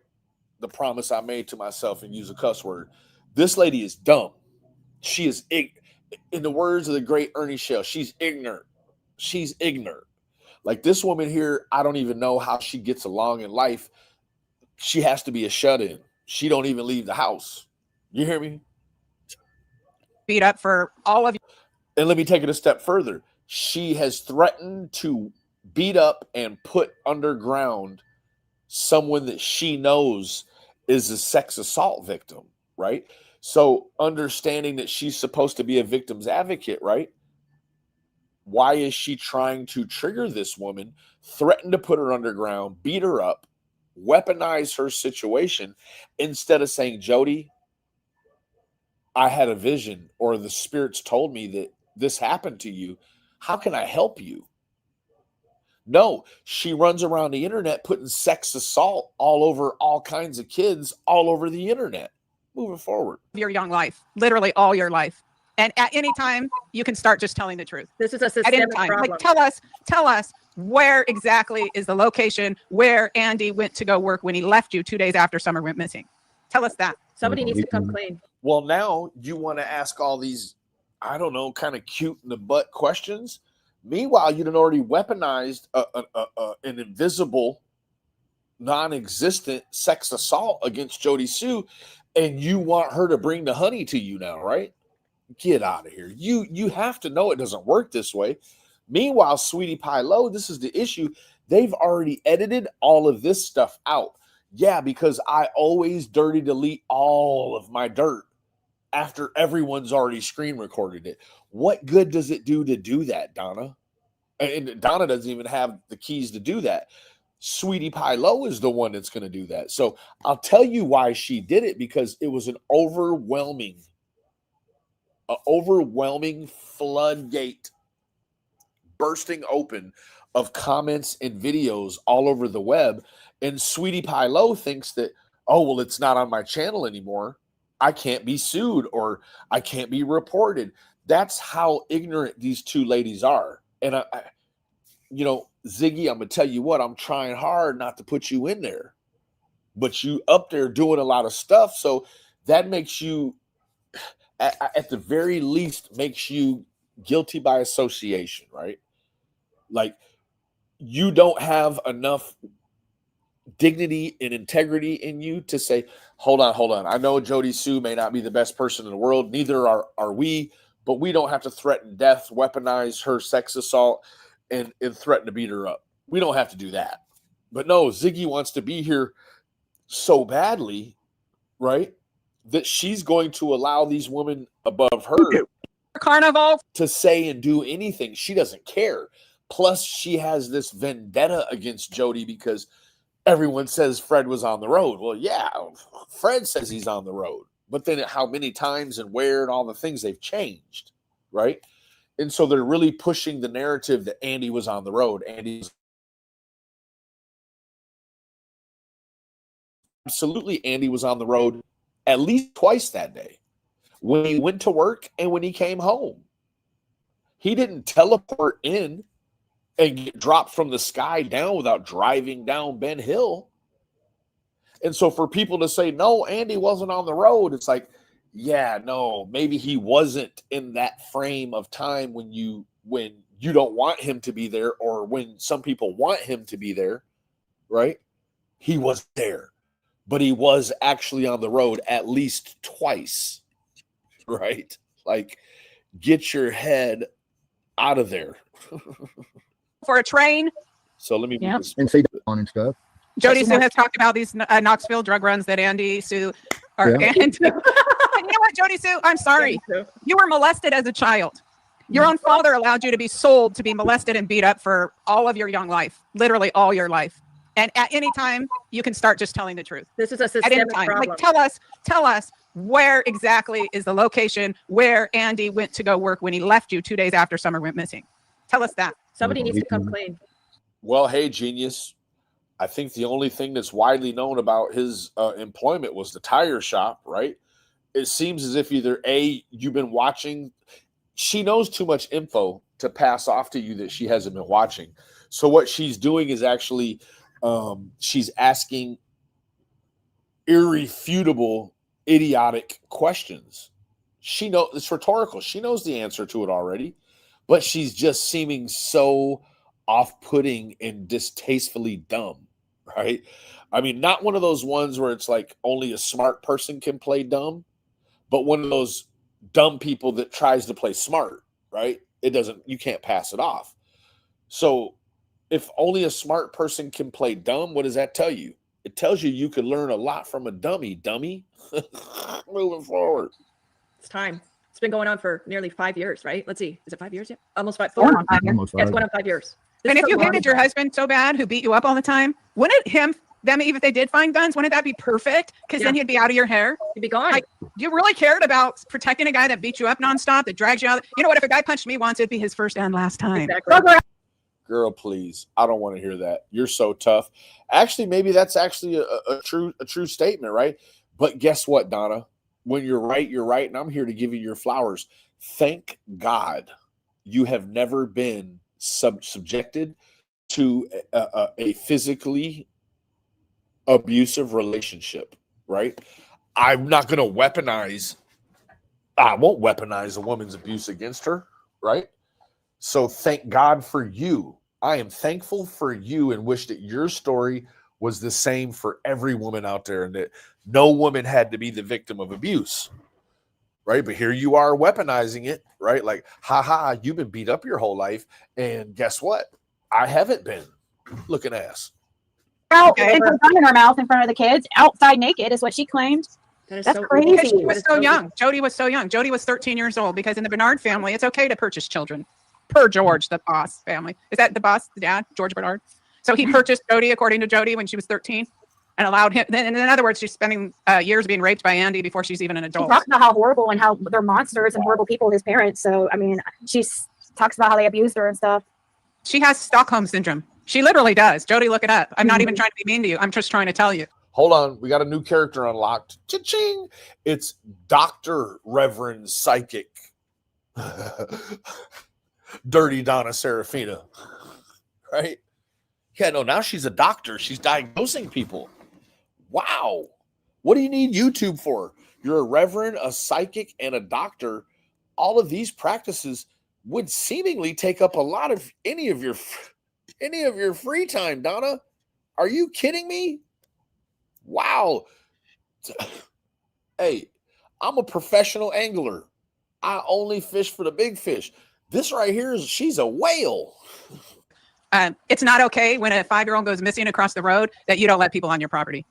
the promise I made to myself and use a cuss word. This lady is dumb. She is, in the words of the great Ernie Shell, she's ignorant. She's ignorant. Like, this woman here, I don't even know how she gets along in life. She has to be a shut-in. She don't even leave the house. You hear me? Beat up for all of you. And let me take it a step further. She has threatened to beat up and put underground someone that she knows is a sex assault victim, right? So understanding that she's supposed to be a victim's advocate, right? Why is she trying to trigger this woman, threaten to put her underground, beat her up, weaponize her situation, instead of saying, Jody, I had a vision, or the spirits told me that this happened to you. How can I help you? No, she runs around the internet putting sex assault all over all kinds of kids all over the internet. Moving forward. Your young life, literally all your life. And at any time, you can start just telling the truth. This is a At any systemic time. problem. Like, tell us where exactly is the location where Andy went to go work when he left you 2 days after Summer went missing. Tell us that. Somebody needs to come clean. Well, now you want to ask all these, I don't know, kind of cute in the butt questions. Meanwhile, you'd already weaponized an invisible, non-existent sex assault against Jody Sue, and you want her to bring the honey to you now, right? Get out of here. You have to know it doesn't work this way. Meanwhile, Sweetie Pie Low, this is the issue. They've already edited all of this stuff out. Yeah, because I always dirty delete all of my dirt after everyone's already screen recorded it. What good does it do to do that, Donna? And Donna doesn't even have the keys to do that. Sweetie Pie Low is the one that's going to do that. So I'll tell you why she did it, because it was an overwhelming floodgate bursting open of comments and videos all over the web. And Sweetie Pie Low thinks that, oh, well, it's not on my channel anymore. I can't be sued, or I can't be reported. That's how ignorant these two ladies are. And you know, Ziggy, I'm going to tell you what, I'm trying hard not to put you in there, but you up there doing a lot of stuff. So that makes you, at the very least, makes you guilty by association, right? Like, you don't have enough dignity and integrity in you to say, hold on. I know Jody Sue may not be the best person in the world. Neither are we, but we don't have to threaten death, weaponize her sex assault, and threaten to beat her up. We don't have to do that. But no, Ziggy wants to be here so badly, right, that she's going to allow these women above her Carnival to say and do anything. She doesn't care. Plus, she has this vendetta against Jody because everyone says Fred was on the road. Well, yeah, Fred says he's on the road. But then how many times and where and all the things they've changed, right? And so they're really pushing the narrative that Andy was on the road. Absolutely, Andy was on the road at least twice that day. when he went to work and when he came home. He didn't teleport in and get dropped from the sky down without driving down Ben Hill. And so for people to say, no, Andy wasn't on the road, it's like, yeah, no, maybe he wasn't in that frame of time when you don't want him to be there, or when some people want him to be there, right? He was there, but he was actually on the road at least twice, right? Like, get your head out of there. For a train. So let me Yeah. And see on and stuff. Jody Sue has talked about these Knoxville drug runs that Andy Sue are. Yeah. And you know what, Jody Sue? I'm sorry. You were molested as a child. Your own father allowed you to be sold to be molested and beat up for all of your young life, literally all your life. And at any time, you can start just telling the truth. This is a At any systemic time, problem. like tell us where exactly is the location where Andy went to go work when he left you 2 days after Summer went missing. Tell us that. Somebody needs to come clean. Well, hey, genius. I think the only thing that's widely known about his employment was the tire shop, right? It seems as if either A, you've been watching. She knows too much info to pass off to you that she hasn't been watching. So what she's doing is actually she's asking irrefutable, idiotic questions. She knows it's rhetorical. She knows the answer to it already, but she's just seeming so off-putting and distastefully dumb, right? I mean, not one of those ones where it's like only a smart person can play dumb, but one of those dumb people that tries to play smart, right? You can't pass it off. So if only a smart person can play dumb, what does that tell you? It tells you could learn a lot from a dummy. Moving forward. It's time. It's been going on for nearly 5 years, right? Let's see. Is it 5 years yet? Almost 5. Going on 5 years. Almost Yeah, it's five. going on 5 years. This And is if a you long hated your time. husband so bad, who beat you up all the time, wouldn't them, even if they did find guns, wouldn't that be perfect? Because then Yeah. he'd be out of your hair. He'd be gone. Like, you really cared about protecting a guy that beat you up nonstop, that drags you out. You know what? If a guy punched me once, it'd be his first and last time. Exactly. Girl, please. I don't want to hear that. You're so tough. Actually, maybe that's actually a true statement, right? But guess what, Donna? When you're right, and I'm here to give you your flowers. Thank God you have never been subjected to a physically abusive relationship, right? I won't weaponize a woman's abuse against her, right? So thank God for you. I am thankful for you and wish that your story was the same for every woman out there, and that no woman had to be the victim of abuse, right? But here you are weaponizing it, right? Like, you've been beat up your whole life, and guess what? I haven't been. Looking ass. Out Okay. and put a gun in her mouth in front of the kids, outside naked, is what she claimed. That is That's so crazy. Because she That was is so so young. Jody was so young. Jody was 13 years old, because in the Bernard family, it's okay to purchase children. Per George, the boss family. Is that the boss, the dad, George Bernard? So he purchased Jody, according to Jody, when she was 13, and allowed him. Then, in other words, she's spending years being raped by Andy before she's even an She adult. talks about how horrible and how they're monsters and horrible people, his parents. So, I mean, she talks about how they abused her and stuff. She has Stockholm syndrome. She literally does. Jody, look it up. I'm not even trying to be mean to you. I'm just trying to tell you. Hold on. We got a new character unlocked. Cha-ching. It's Dr. Reverend Psychic. Dirty Donna Seraphina. Right? Yeah, no, now she's a doctor. She's diagnosing people. Wow. What do you need YouTube for? You're a reverend, a psychic, and a doctor. All of these practices would seemingly take up a lot of any of your free time, Donna. Are you kidding me? Wow. Hey, I'm a professional angler. I only fish for the big fish. This right here she's a whale. It's not okay when a 5-year-old goes missing across the road that you don't let people on your property.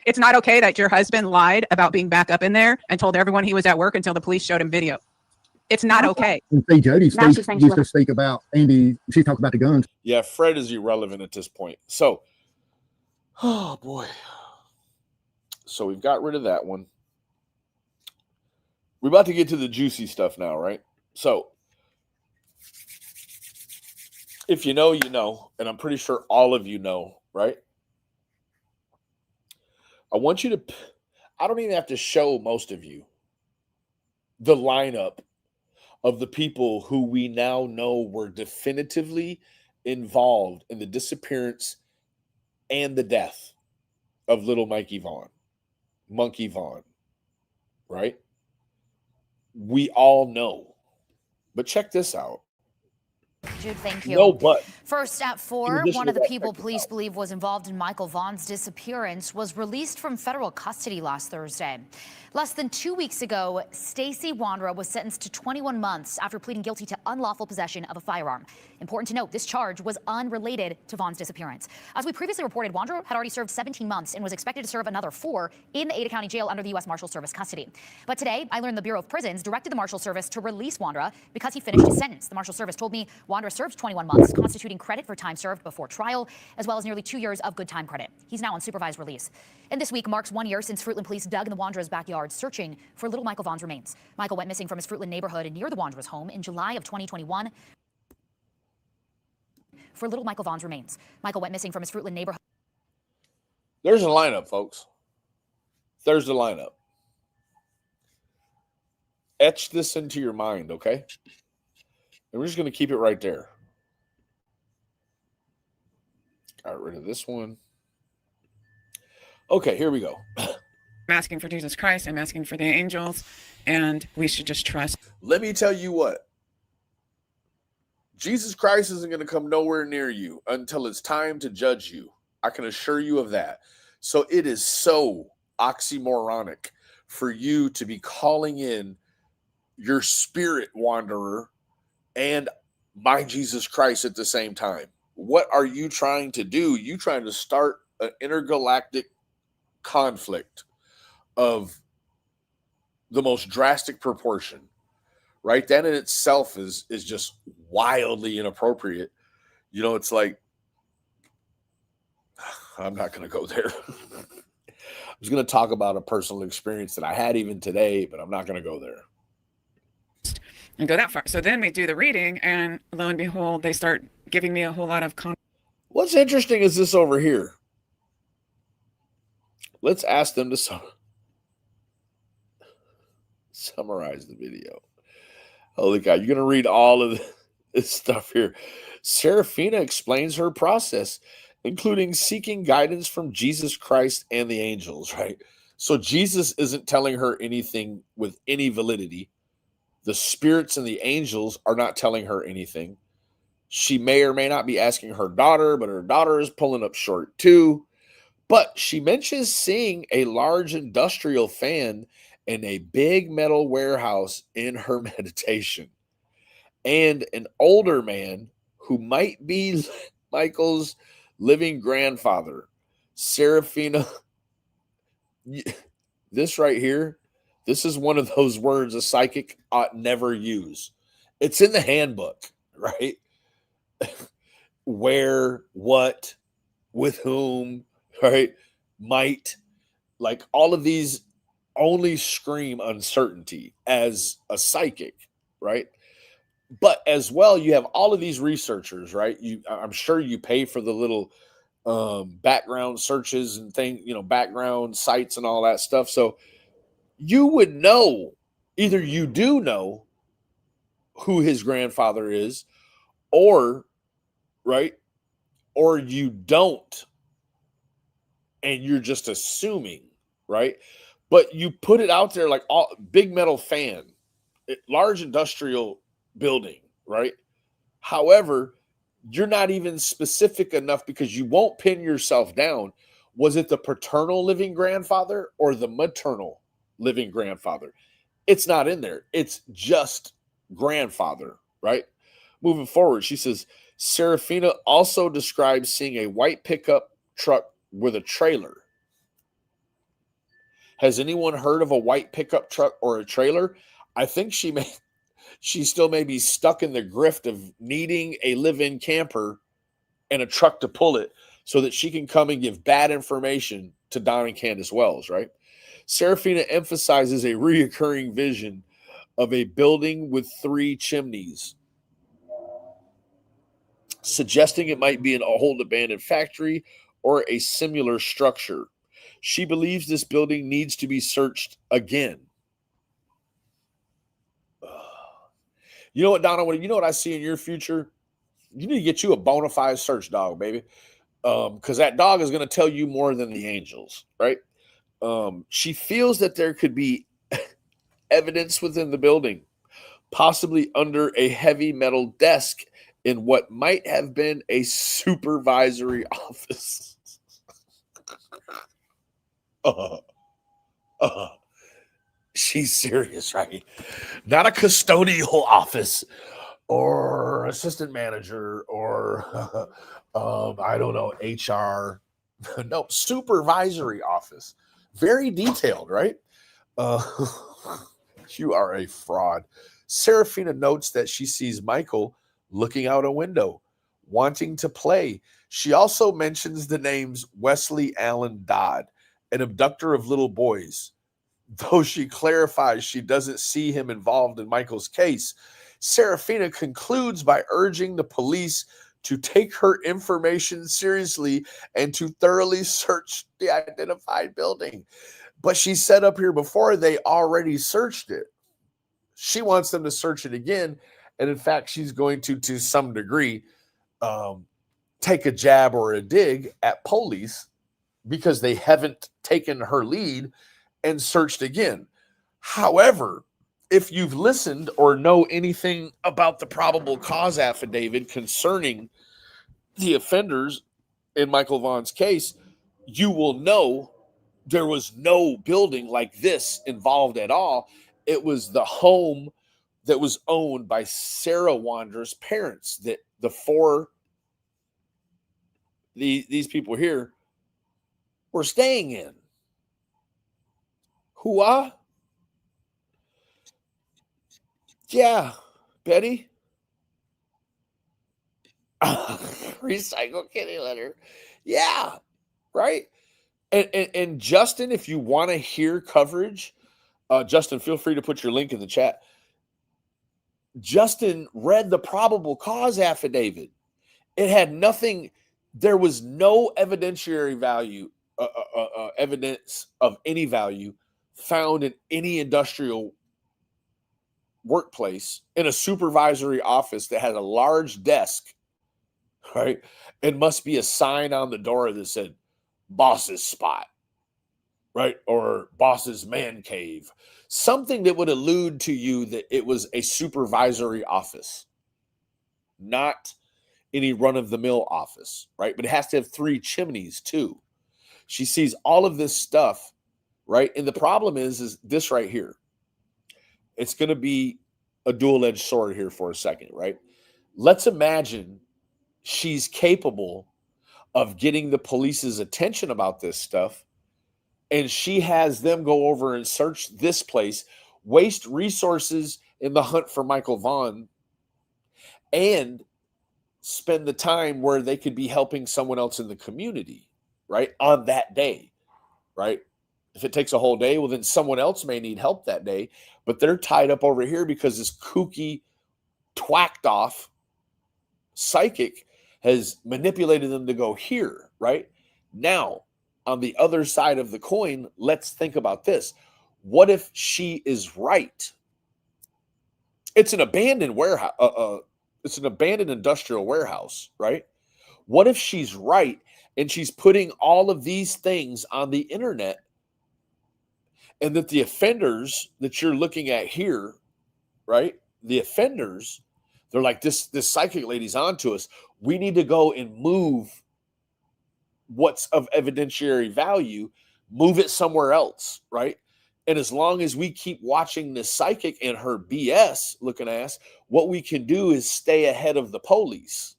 It's not okay that your husband lied about being back up in there and told everyone he was at work until the police showed him video. It's not okay. And see, Jody Now she's saying she used to speak about Andy. She talked about the guns. Yeah, Fred is irrelevant at this point. So, oh boy. So we've got rid of that one. We're about to get to the juicy stuff now, right? So, if you know, you know, and I'm pretty sure all of you know, right? I want you to, I don't even have to show most of you. the lineup of the people who we now know were definitively involved in the disappearance and the death of little Monkey Vaughn, right? We all know. But check this out. Jude, thank you. No, but first at 4, one of the people police believe was involved in Michael Vaughn's disappearance was released from federal custody last Thursday. Less than 2 weeks ago, Stacy Wandra was sentenced to 21 months after pleading guilty to unlawful possession of a firearm. Important to note, this charge was unrelated to Vaughn's disappearance. As we previously reported, Wandra had already served 17 months and was expected to serve another 4 in the Ada County Jail under the U.S. Marshal Service custody. But today, I learned the Bureau of Prisons directed the Marshal Service to release Wandra because he finished his sentence. The Marshal Service told me Wandra served 21 months, constituting credit for time served before trial, as well as nearly 2 years of good time credit. He's now on supervised release. And this week marks 1 year since Fruitland police dug in the Wandra's backyard, searching for little Michael Vaughn's remains. Michael went missing from his Fruitland neighborhood near the Wandra's home in July of 2021. For little Michael Vaughn's remains. Michael went missing from his Fruitland neighborhood. there's a lineup, folks. There's the lineup. Etch this into your mind, okay? And we're just going to keep it right there. Got rid of this one. Okay, here we go. I'm asking for Jesus Christ. I'm asking for the angels. And we should just trust. Let me tell you what. Jesus Christ isn't going to come nowhere near you until it's time to judge you. I can assure you of that. So it is so oxymoronic for you to be calling in your spirit wanderer and my Jesus Christ at the same time. What are you trying to do? You trying to start an intergalactic conflict of the most drastic proportion, right? That in itself is just wildly inappropriate. You know, it's like, I'm not going to go there. I was going to talk about a personal experience that I had even today, but I'm not going to go there. And go that far. So then we do the reading, and lo and behold, they start giving me a whole lot of What's interesting is this over here. Let's ask them to summarize the video. Holy cow, you're going to read all of this stuff here. Seraphina explains her process, including seeking guidance from Jesus Christ and the angels, right? So Jesus isn't telling her anything with any validity. The spirits and the angels are not telling her anything. She may or may not be asking her daughter, but her daughter is pulling up short too. But she mentions seeing a large industrial fan in a big metal warehouse in her meditation, and an older man who might be Michael's living grandfather. Seraphina, this right here, this is one of those words a psychic ought never use. It's in the handbook, right? Where, what, with whom, right? Might, like all of these only scream uncertainty as a psychic, right? But as well, you have all of these researchers, right? I'm sure you pay for the little background searches and background sites and all that stuff. So you would know, either you do know who his grandfather is, or, right, or you don't, and you're just assuming, right? But you put it out there like all big metal fan, large industrial building, right? However, you're not even specific enough because you won't pin yourself down. Was it the paternal living grandfather or the maternal living grandfather? It's not in there. It's just grandfather, right? Moving forward, she says, Seraphina also describes seeing a white pickup truck with a trailer. Has anyone heard of a white pickup truck or a trailer? I think she still may be stuck in the grift of needing a live-in camper and a truck to pull it so that she can come and give bad information to Don and Candace Wells, right? Seraphina emphasizes a reoccurring vision of a building with 3 chimneys, suggesting it might be an old abandoned factory or a similar structure. She believes this building needs to be searched again. You know what, Donna? You know what I see in your future? You need to get you a bona fide search dog, baby. Because that dog is going to tell you more than the angels, right? She feels that there could be evidence within the building, possibly under a heavy metal desk in what might have been a supervisory office. She's serious, right? Not a custodial office or assistant manager or I don't know, HR. No, supervisory office. Very detailed, right? You are a fraud. Seraphina notes that she sees Michael looking out a window, wanting to play. She also mentions the names Wesley Allen Dodd, an abductor of little boys. Though she clarifies she doesn't see him involved in Michael's case, Seraphina concludes by urging the police to take her information seriously and to thoroughly search the identified building. But she said up here before they already searched it. She wants them to search it again. And in fact, she's going to some degree, take a jab or a dig at police because they haven't taken her lead and searched again. However, if you've listened or know anything about the probable cause affidavit concerning the offenders in Michael Vaughn's case, you will know there was no building like this involved at all. It was the home that was owned by Sarah Wander's parents that these people here were staying in. Hooah? Yeah, Betty. Recycle kitty litter. Yeah, right. And Justin, if you want to hear coverage, Justin, feel free to put your link in the chat. Justin read the probable cause affidavit. It had nothing. There was no evidentiary value, evidence of any value found in any industrial workplace in a supervisory office that had a large desk, right? It must be a sign on the door that said boss's spot, right? Or boss's man cave. Something that would allude to you that it was a supervisory office, not any run-of-the-mill office, right? But it has to have 3 chimneys too. She sees all of this stuff, right? And the problem is this right here. It's going to be a dual-edged sword here for a second, right? Let's imagine she's capable of getting the police's attention about this stuff, and she has them go over and search this place, waste resources in the hunt for Michael Vaughn, and spend the time where they could be helping someone else in the community, right? On that day, right? If it takes a whole day, well, then someone else may need help that day, but they're tied up over here because this kooky, twacked off psychic has manipulated them to go here, right? Now, on the other side of the coin, let's think about this. What if she is right? It's an abandoned warehouse. It's an abandoned industrial warehouse, right? What if she's right and she's putting all of these things on the internet, and that the offenders that you're looking at here, right? The offenders, they're like, this psychic lady's onto us. We need to go and move what's of evidentiary value, move it somewhere else, right? And as long as we keep watching this psychic and her BS looking ass, what we can do is stay ahead of the police,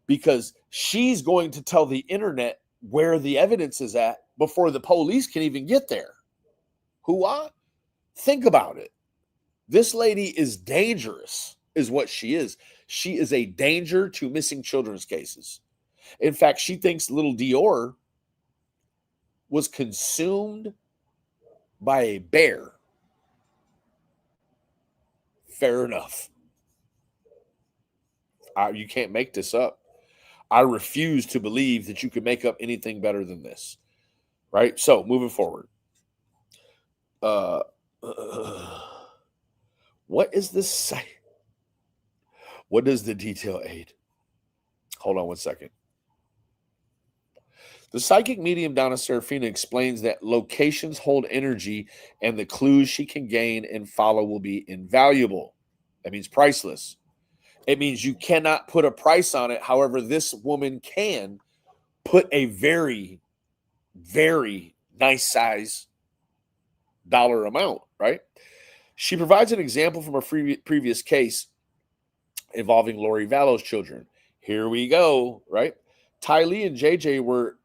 because she's going to tell the internet where the evidence is at before the police can even get there. Hooah? Think about it. This lady is dangerous, is what she is. She is a danger to missing children's cases. In fact, she thinks little Dior was consumed by a bear. Fair enough. You can't make this up. I refuse to believe that you can make up anything better than this. Right? So, moving forward. What is this? What does the detail aid? Hold on one second. The psychic medium Donna Seraphina explains that locations hold energy and the clues she can gain and follow will be invaluable. That means priceless. It means you cannot put a price on it. However, this woman can put a very, very nice size dollar amount, right? She provides an example from a previous case involving Lori Vallow's children. Here we go, right? Ty Lee and JJ were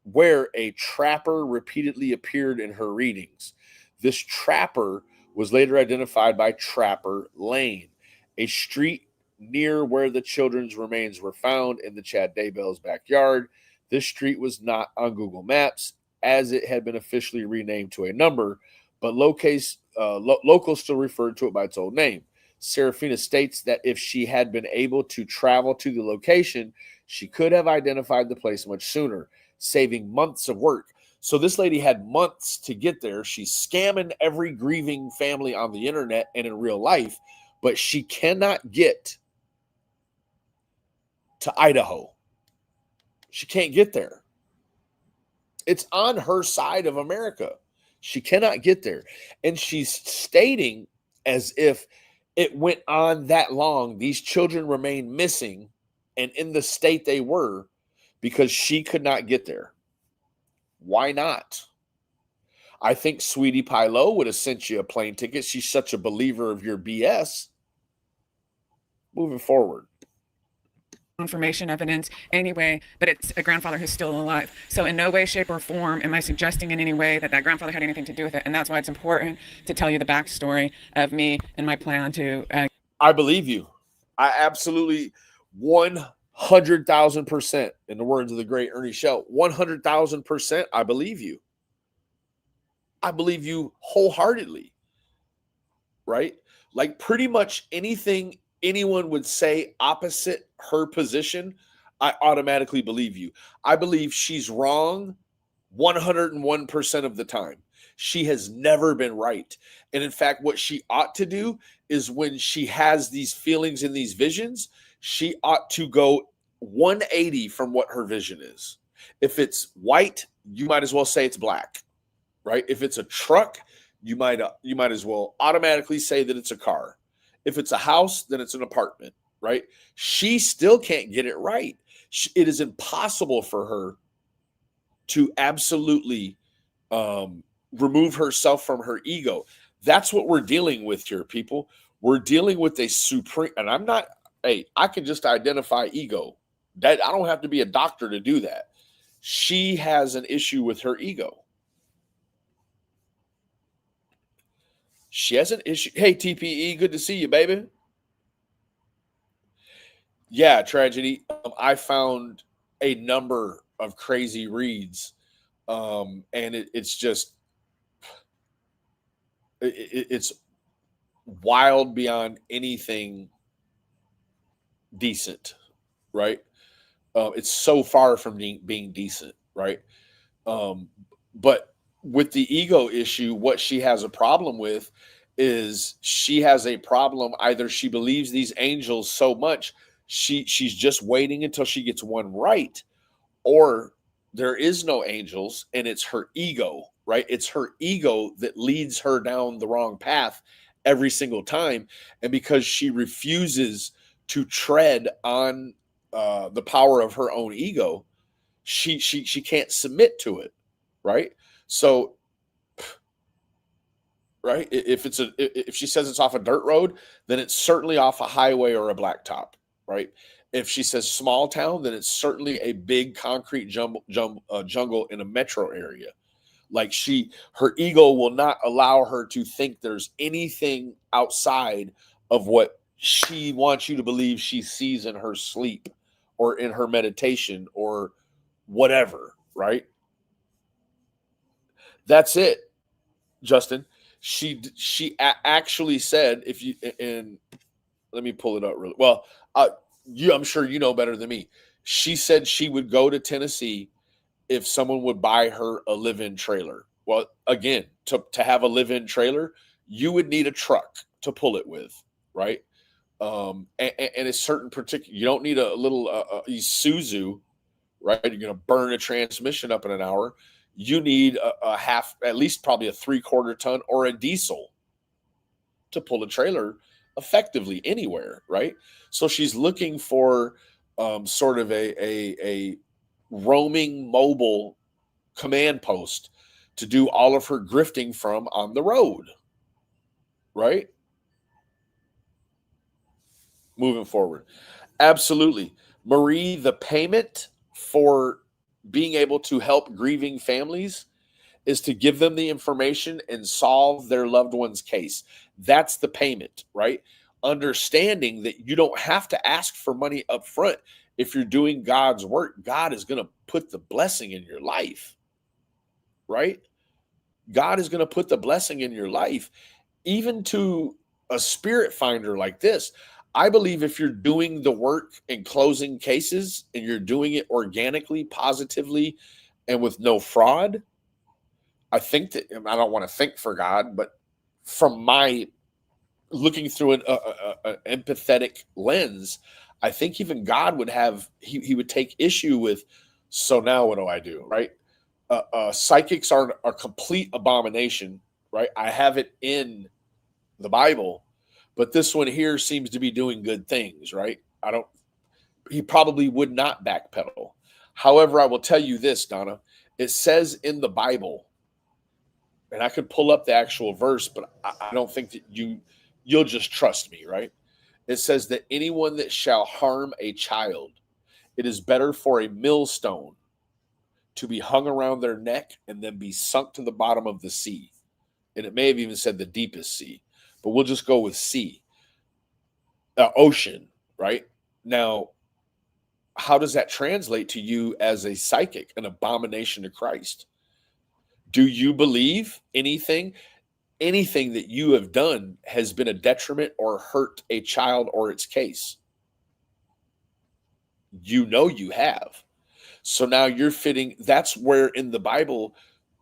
where a trapper repeatedly appeared in her readings. This trapper was later identified by Trapper Lane, a street near where the children's remains were found in the Chad Daybell's backyard. This street was not on Google Maps as it had been officially renamed to a number, but locals still referred to it by its old name. Seraphina states that if she had been able to travel to the location, she could have identified the place much sooner, saving months of work. So this lady had months to get there. She's scamming every grieving family on the internet and in real life, but she cannot get to Idaho. She can't get there. It's on her side of America. She cannot get there. And she's stating as if it went on that long. These children remain missing and in the state they were because she could not get there. Why not? I think Sweetie Pie Low would have sent you a plane ticket. She's such a believer of your BS. Moving forward. Information, evidence, anyway, but it's a grandfather who's still alive. So in no way, shape, or form am I suggesting in any way that that grandfather had anything to do with it. And that's why it's important to tell you the backstory of me and my plan to... I believe you. I absolutely 100,000%, in the words of the great Ernie Shell, 100,000%, I believe you. I believe you wholeheartedly, right? Like pretty much anything anyone would say opposite her position, I automatically believe you. I believe she's wrong 101% of the time. She has never been right. And in fact, what she ought to do is when she has these feelings and these visions, she ought to go 180 from what her vision is. If it's white, you might as well say it's black, right? If it's a truck, you might as well automatically say that it's a car. If it's a house, then it's an apartment, right? She still can't get it right. It is impossible for her to absolutely remove herself from her ego. That's what we're dealing with here, people. We're dealing with a supreme, and I can just identify ego. That I don't have to be a doctor to do that. She has an issue with her ego. She has an issue. Hey, TPE, good to see you, baby. Yeah, tragedy. I found a number of crazy reads, and it's just it's wild beyond anything decent, right? It's so far from being decent, right? But with the ego issue, what she has a problem with is she has a problem. Either she believes these angels so much, she's just waiting until she gets one right, or there is no angels and it's her ego, right? It's her ego that leads her down the wrong path every single time. And because she refuses to tread on the power of her own ego, she can't submit to it, right? So, right, if she says it's off a dirt road, then it's certainly off a highway or a blacktop, right? If she says small town, then it's certainly a big concrete jungle in a metro area. Like her ego will not allow her to think there's anything outside of what she wants you to believe she sees in her sleep or in her meditation or whatever, right? That's it, Justin. She actually said, and let me pull it up really well. I'm sure you know better than me. She said she would go to Tennessee if someone would buy her a live-in trailer. Well, again, to have a live-in trailer, you would need a truck to pull it with, right? And a certain particular, you don't need a little Isuzu, right? You're going to burn a transmission up in an hour. You need a half, at least probably a 3/4 ton or a diesel to pull a trailer effectively anywhere, right? So she's looking for sort of a roaming mobile command post to do all of her grifting from on the road, right? Moving forward. Absolutely. Marie, the payment for being able to help grieving families is to give them the information and solve their loved one's case. That's the payment, right? Understanding that you don't have to ask for money up front. If you're doing God's work, God is going to put the blessing in your life, right? God is going to put the blessing in your life. Even to a spirit finder like this, I believe if you're doing the work in closing cases and you're doing it organically, positively, and with no fraud, I think that, I don't want to think for God, but from my looking through an empathetic lens, I think even God would have, he would take issue with, so now what do I do, right? Psychics are a complete abomination, right? I have it in the Bible, but this one here seems to be doing good things, right? He probably would not backpedal. However, I will tell you this, Donna, it says in the Bible, and I could pull up the actual verse, but I don't think that you'll just trust me, right? It says that anyone that shall harm a child, it is better for a millstone to be hung around their neck and then be sunk to the bottom of the sea. And it may have even said the deepest sea, but we'll just go with sea, ocean, right? Now, how does that translate to you as a psychic, an abomination to Christ? Do you believe anything that you have done has been a detriment or hurt a child or its case? You know you have. So now you're fitting, that's where in the Bible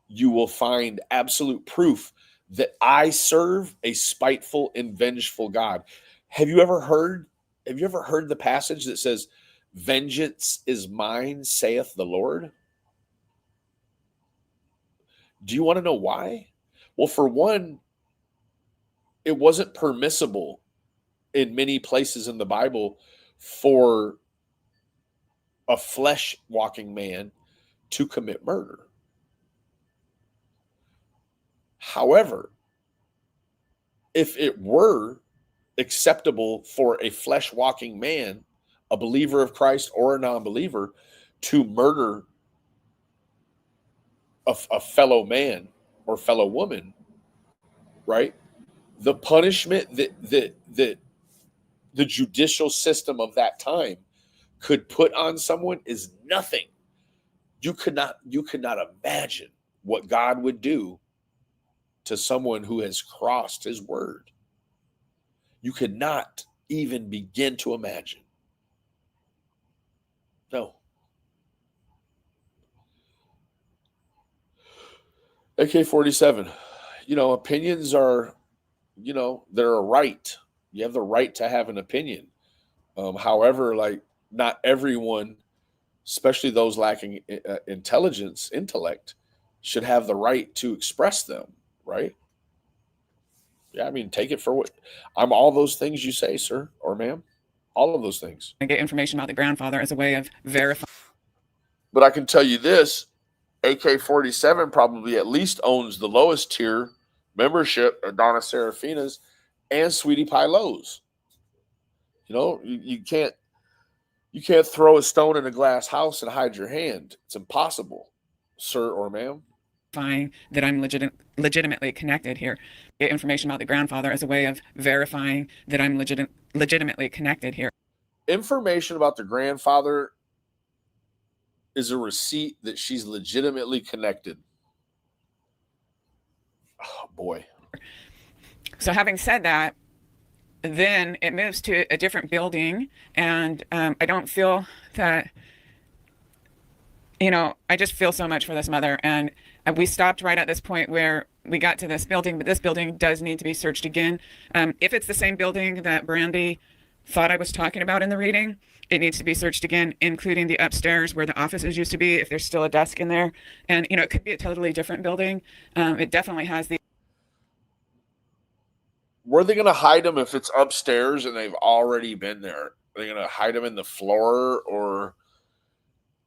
you will find absolute proof that I serve a spiteful and vengeful God. Have you ever heard the passage that says, vengeance is mine, saith the Lord? Do you want to know why? Well, for one, it wasn't permissible in many places in the Bible for a flesh-walking man to commit murder. However, if it were acceptable for a flesh-walking man, a believer of Christ or a non-believer, to murder a fellow man or fellow woman, right? The punishment that the judicial system of that time could put on someone is nothing. You could not imagine what God would do to someone who has crossed his word. You could not even begin to imagine. No. AK-47, opinions are, they're a right. You have the right to have an opinion. However, not everyone, especially those lacking intellect, should have the right to express them, right? Yeah, take it for what I'm all those things you say, sir or ma'am. All of those things. I get information about the grandfather as a way of verifying. But I can tell you this, AK-47 probably at least owns the lowest tier membership of Donna Seraphina's and Sweetie Pie Lowe's. You can't throw a stone in a glass house and hide your hand. It's impossible, sir or ma'am. That I'm legitimately connected here. Get information about the grandfather as a way of verifying that I'm legitimately connected here. Information about the grandfather is a receipt that she's legitimately connected. Oh, boy. So having said that, then it moves to a different building, and I don't feel that, I just feel so much for this mother. And we stopped right at this point where we got to this building, but this building does need to be searched again. If it's the same building that Brandy thought I was talking about in the reading, it needs to be searched again, including the upstairs where the offices used to be, if there's still a desk in there. And, you know, it could be a totally different building. It definitely has the. Were they going to hide them if it's upstairs and they've already been there? Are they going to hide them in the floor or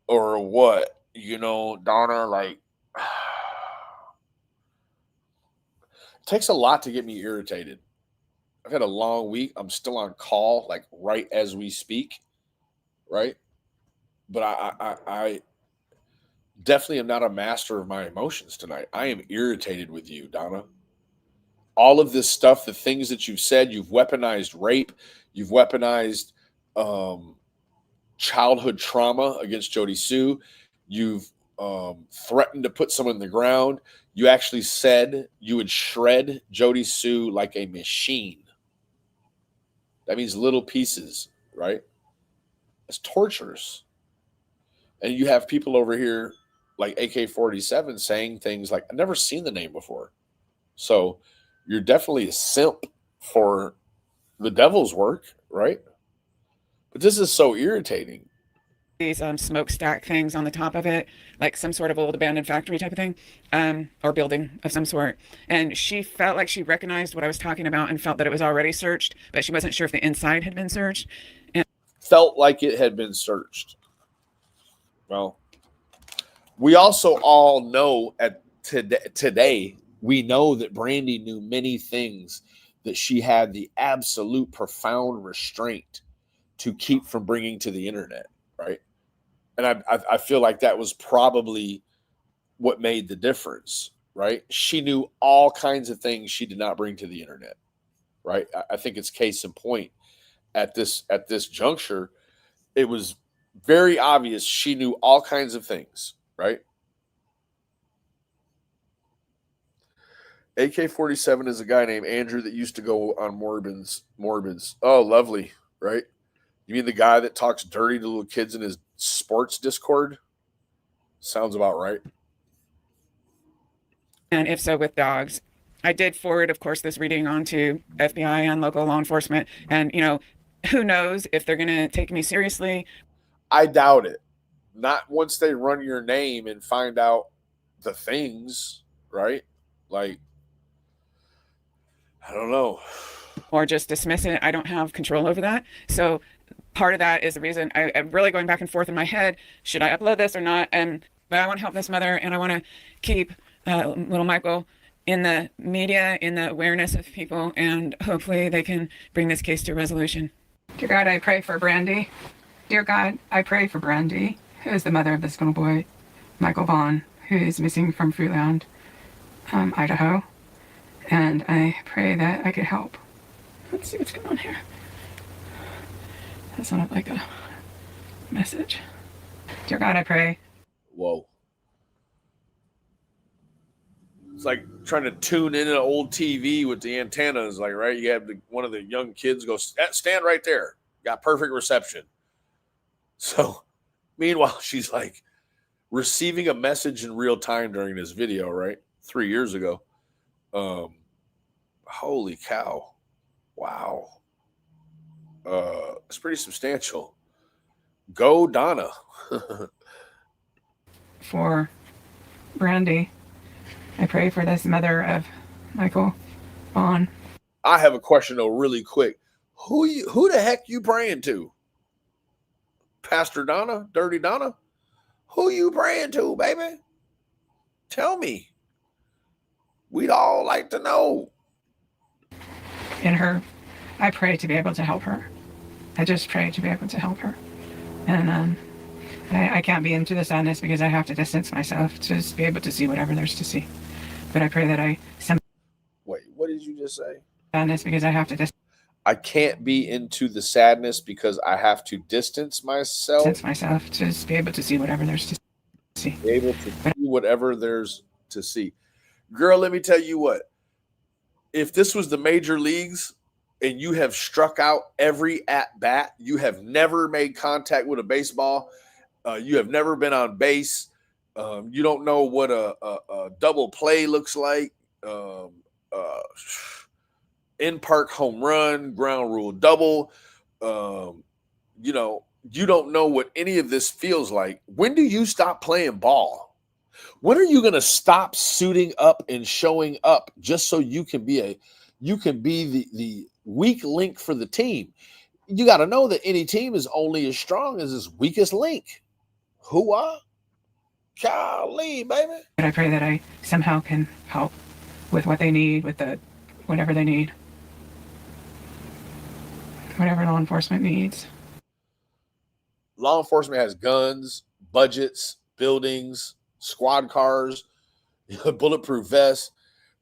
what? You know, Donna, like, it takes a lot to get me irritated. I've had a long week. I'm still on call, like right as we speak, right? But I definitely am not a master of my emotions tonight. I am irritated with you, Donna. All of this stuff, the things that you've said, you've weaponized rape, you've weaponized childhood trauma against Jody Sue, you've threatened to put someone in the ground. You actually said you would shred Jody Sue like a machine. That means little pieces, right? It's torturous. And you have people over here like AK-47 saying things like, I've never seen the name before. So you're definitely a simp for the devil's work, right? But this is so irritating. These smokestack things on the top of it, like some sort of old abandoned factory type of thing, or building of some sort. And she felt like she recognized what I was talking about and felt that it was already searched, but she wasn't sure if the inside had been searched. And felt like it had been searched. Well, we also all know today, we know that Brandy knew many things that she had the absolute profound restraint to keep from bringing to the internet, right? And I feel like that was probably what made the difference, right? She knew all kinds of things she did not bring to the internet, right? I think it's case in point at this juncture. It was very obvious she knew all kinds of things, right? AK-47 is a guy named Andrew that used to go on Morbins. Oh, lovely, right? You mean the guy that talks dirty to little kids in his sports Discord? Sounds about right. And if so, with dogs. I did forward, of course, this reading on to FBI and local law enforcement. And, you know, who knows if they're going to take me seriously. I doubt it. Not once they run your name and find out the things, right? Like, I don't know. Or just dismiss it. I don't have control over that. So part of that is the reason I'm really going back and forth in my head. Should I upload this or not? But I want to help this mother, and I want to keep little Michael in the media, in the awareness of people, and hopefully they can bring this case to a resolution. Dear God, I pray for Brandy. Dear God, I pray for Brandy, who is the mother of this little boy, Michael Vaughn, who is missing from Fruitland, Idaho. And I pray that I could help. Let's see what's going on here. That sounded like a message. Dear God, I pray. Whoa. It's like trying to tune in an old TV with the antennas, like, right? You have one of the young kids go, stand right there. Got perfect reception. So, meanwhile, she's like receiving a message in real time during this video, right? 3 years ago. Holy cow. Wow. It's pretty substantial. Go Donna. For Brandy, I pray for this mother of Michael Vaughn. I have a question though, really quick. Who the heck you praying to? Pastor Donna, Dirty Donna? Who you praying to, baby? Tell me. We'd all like to know. In her, I pray to be able to help her. I just pray to be able to help her. And I can't be into the sadness because I have to distance myself to just be able to see whatever there's to see. But I pray that Wait, what did you just say? Sadness because I have to I can't be into the sadness because I have to distance myself. distance myself to just be able to see whatever there's to see. Be able to see whatever there's to see. Girl, let me tell you what. If this was the major leagues and you have struck out every at bat, you have never made contact with a baseball, you have never been on base, you don't know what a double play looks like, in-park home run, ground rule double, you know, you don't know what any of this feels like. When do you stop playing ball? When are you going to stop suiting up and showing up just so you can be the weak link for the team? You got to know that any team is only as strong as its weakest link. Hoo-ah. Golly, baby. I pray that I somehow can help with what they need, with whatever they need, whatever law enforcement needs. Law enforcement has guns, budgets, buildings, squad cars, bulletproof vests.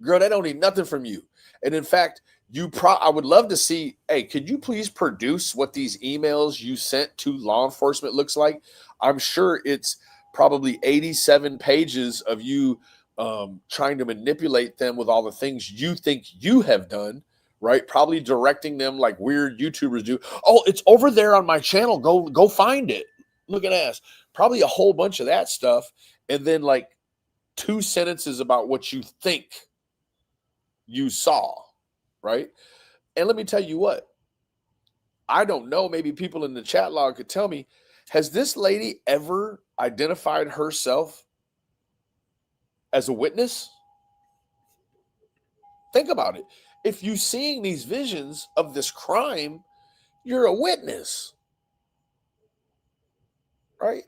Girl, they don't need nothing from you. And in fact, I would love to see, hey, could you please produce what these emails you sent to law enforcement looks like? I'm sure it's probably 87 pages of you trying to manipulate them with all the things you think you have done, right? Probably directing them like weird YouTubers do. Oh, it's over there on my channel. Go find it. Look at that. Probably a whole bunch of that stuff. And then like 2 sentences about what you think you saw, right? And let me tell you what, I don't know, maybe people in the chat log could tell me, has this lady ever identified herself as a witness? Think about it. If you're seeing these visions of this crime, you're a witness, right?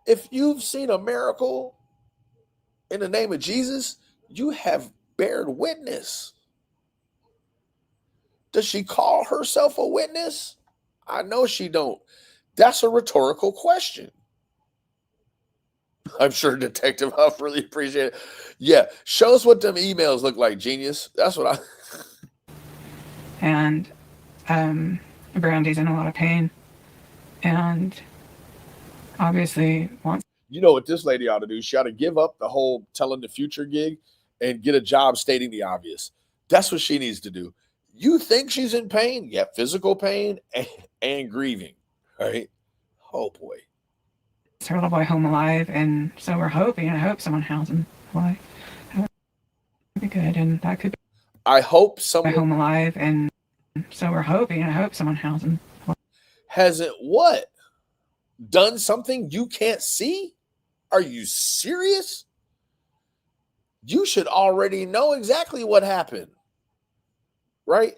If you've seen a miracle in the name of Jesus, you have bared witness. Does she call herself a witness? I know she don't. That's a rhetorical question. I'm sure Detective Huff really appreciate it. Yeah, show us what them emails look like, genius. That's what I... And Brandy's in a lot of pain. And obviously wants... You know what this lady ought to do? She ought to give up the whole telling the future gig and get a job stating the obvious. That's what she needs to do. You think she's in pain? Yeah, physical pain and grieving, right? Oh, boy. her little boy home alive, and so we're hoping, I hope someone has him alive. That would be good, and that could be... I hope someone... home alive, and so we're hoping, I hope someone has him. Hasn't what? Done something you can't see? Are you serious? You should already know exactly what happened, right?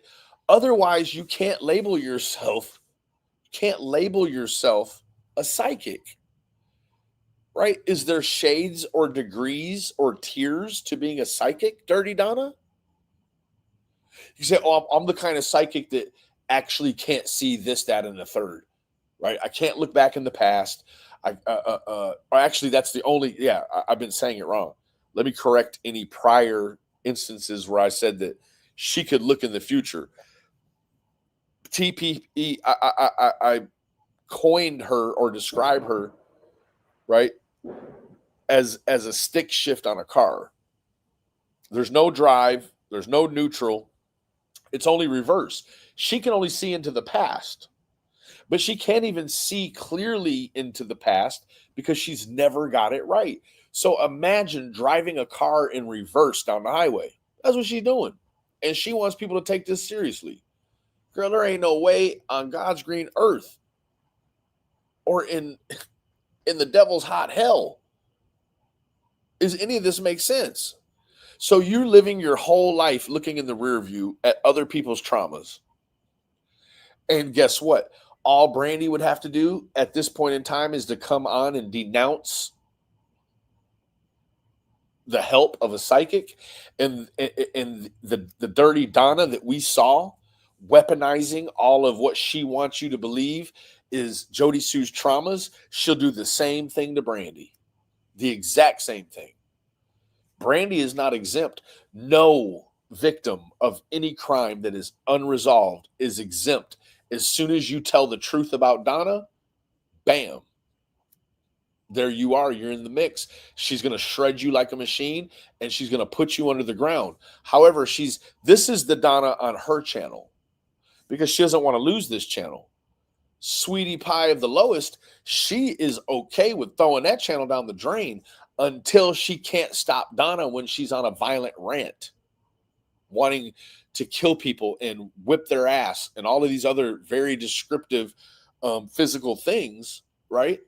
Otherwise, you can't label yourself a psychic, right? Is there shades or degrees or tiers to being a psychic, Dirty Donna? You say, oh, I'm the kind of psychic that actually can't see this, that, and the third, right? I can't look back in the past. Or actually, that's the only, I've been saying it wrong. Let me correct any prior instances where I said that she could look in the future. TPE, I coined her or describe her, right, as a stick shift on a car. There's no drive. There's no neutral. It's only reverse. She can only see into the past, but she can't even see clearly into the past because she's never got it right. So imagine driving a car in reverse down the highway. That's what she's doing. And she wants people to take this seriously. Girl, there ain't no way on God's green earth or in the devil's hot hell is any of this make sense. So you're living your whole life looking in the rear view at other people's traumas. And guess what? All Brandy would have to do at this point in time is to come on and denounce the help of a psychic, and the Dirty Donna that we saw weaponizing all of what she wants you to believe is Jody Sue's traumas. She'll do the same thing to Brandy, the exact same thing. Brandy is not exempt. No victim of any crime that is unresolved is exempt. As soon as you tell the truth about Donna, bam, there you are. You're in the mix. She's going to shred you like a machine, and she's going to put you under the ground. However, this is the Donna on her channel because she doesn't want to lose this channel. Sweetie Pie of the lowest, she is okay with throwing that channel down the drain until she can't stop Donna when she's on a violent rant. wanting to kill people and whip their ass and all of these other very descriptive physical things, right?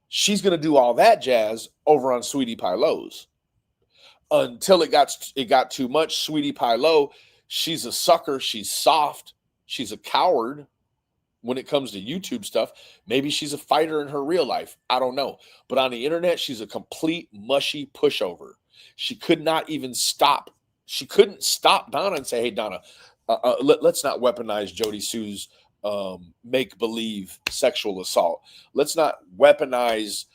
She's going to do all that jazz over on Sweetie Pie Lowe's until it got too much. Sweetie Pie Low, she's a sucker. She's soft. She's a coward when it comes to YouTube stuff. Maybe she's a fighter in her real life. I don't know. But on the internet, she's a complete mushy pushover. She could not even stop. She couldn't stop Donna and say, hey, Donna, let's not weaponize Jody Sue's make-believe sexual assault. Let's not weaponize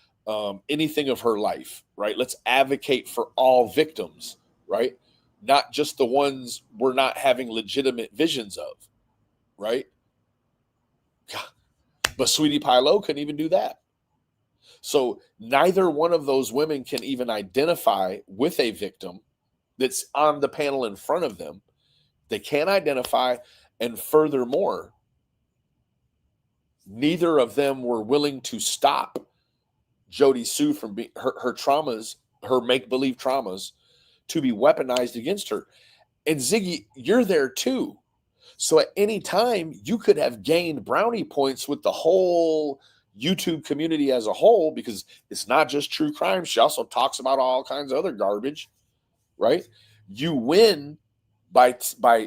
anything of her life, right? Let's advocate for all victims, right? Not just the ones we're not having legitimate visions of, right? God. But Sweetie Pie Low couldn't even do that. So neither one of those women can even identify with a victim that's on the panel in front of them. They can't identify. And furthermore, neither of them were willing to stop Jody Sue from her traumas, her make-believe traumas, to be weaponized against her. And Ziggy, you're there too. So at any time, you could have gained brownie points with the whole YouTube community as a whole, because it's not just true crime. She also talks about all kinds of other garbage, right? You win by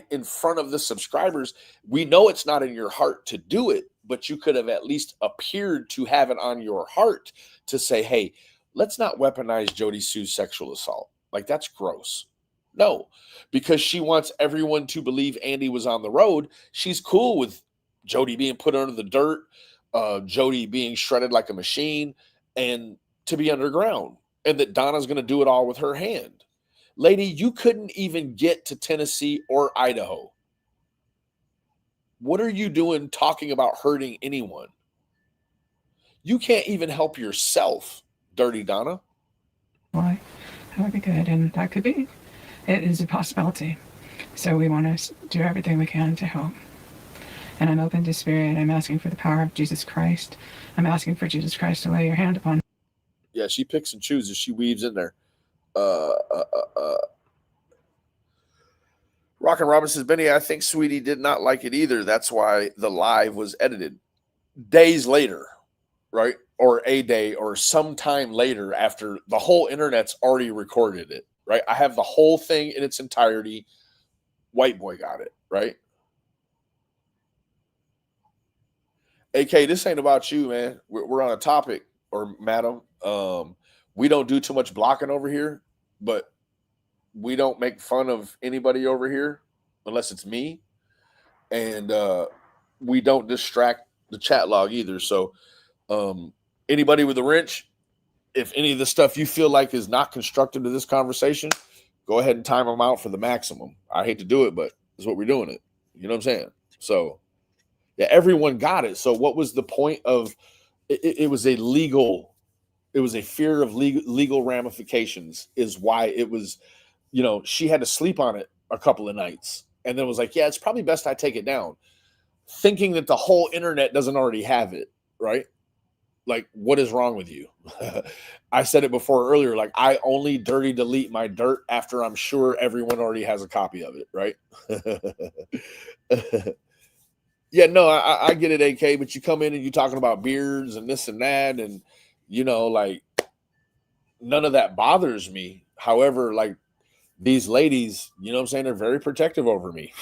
in front of the subscribers. We know it's not in your heart to do it, but you could have at least appeared to have it on your heart to say, hey, let's not weaponize Jody Sue's sexual assault. Like, that's gross. No, because she wants everyone to believe Andy was on the road. She's cool with Jody being put under the dirt, Jody being shredded like a machine, and to be underground, and that Donna's going to do it all with her hand. Lady, you couldn't even get to Tennessee or Idaho. What are you doing talking about hurting anyone? You can't even help yourself, Dirty Donna. Why? That would be good, and that could be. It is a possibility. So we want to do everything we can to help. And I'm open to spirit. I'm asking for the power of Jesus Christ. I'm asking for Jesus Christ to lay your hand upon. Yeah, she picks and chooses. She weaves in there. Rockin' Robin says, Benny, I think Sweetie did not like it either. That's why the live was edited. Days later, right? Or a day or sometime later, after the whole internet's already recorded it, right? I have the whole thing in its entirety. White boy got it, right? AK, this ain't about you, man. We're on a topic, or madam. We don't do too much blocking over here, but we don't make fun of anybody over here unless it's me. And we don't distract the chat log either. So anybody with a wrench, if any of the stuff you feel like is not constructive to this conversation, go ahead and time them out for the maximum. I hate to do it, but that's what we're doing it. You know what I'm saying? So yeah, everyone got it. So what was the point of it? It was a legal, it was a fear of legal ramifications is why it was, you know, she had to sleep on it a couple of nights and then was like, yeah, it's probably best I take it down, thinking that the whole internet doesn't already have it, right? Like, what is wrong with you? I said it before earlier, like, I only dirty delete my dirt after I'm sure everyone already has a copy of it, right? Yeah, no, I get it, AK, but you come in and you're talking about beards and this and that, and, you know, like, none of that bothers me. However, like, these ladies, you know what I'm saying, they're very protective over me.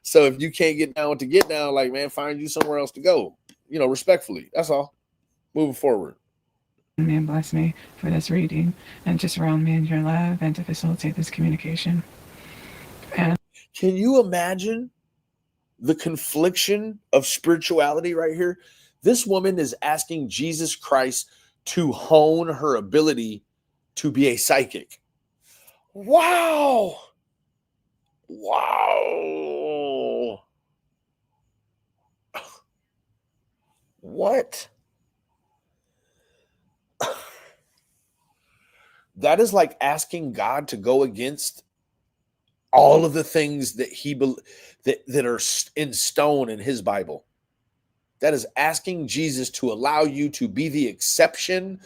So if you can't get down to get down, like, man, find you somewhere else to go. You know, respectfully. That's all. Moving forward. And bless me for this reading and to surround me in your love and to facilitate this communication. And can you imagine the confliction of spirituality right here? This woman is asking Jesus Christ to hone her ability to be a psychic. Wow. Wow. What? That is like asking God to go against all of the things that that are in stone in his Bible. That is asking Jesus to allow you to be the exception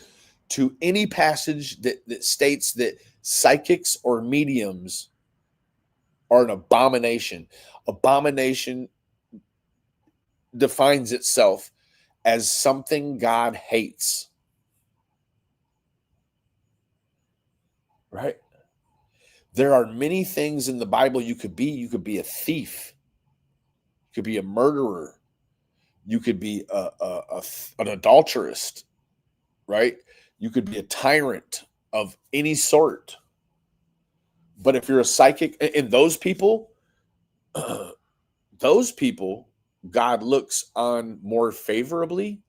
to any passage that states that psychics or mediums are an abomination. Abomination defines itself as something God hates. Right? There are many things in the Bible you could be. You could be a thief. You could be a murderer. You could be an adulterist, right? You could be a tyrant of any sort. But if you're a psychic, and those people, God looks on more favorably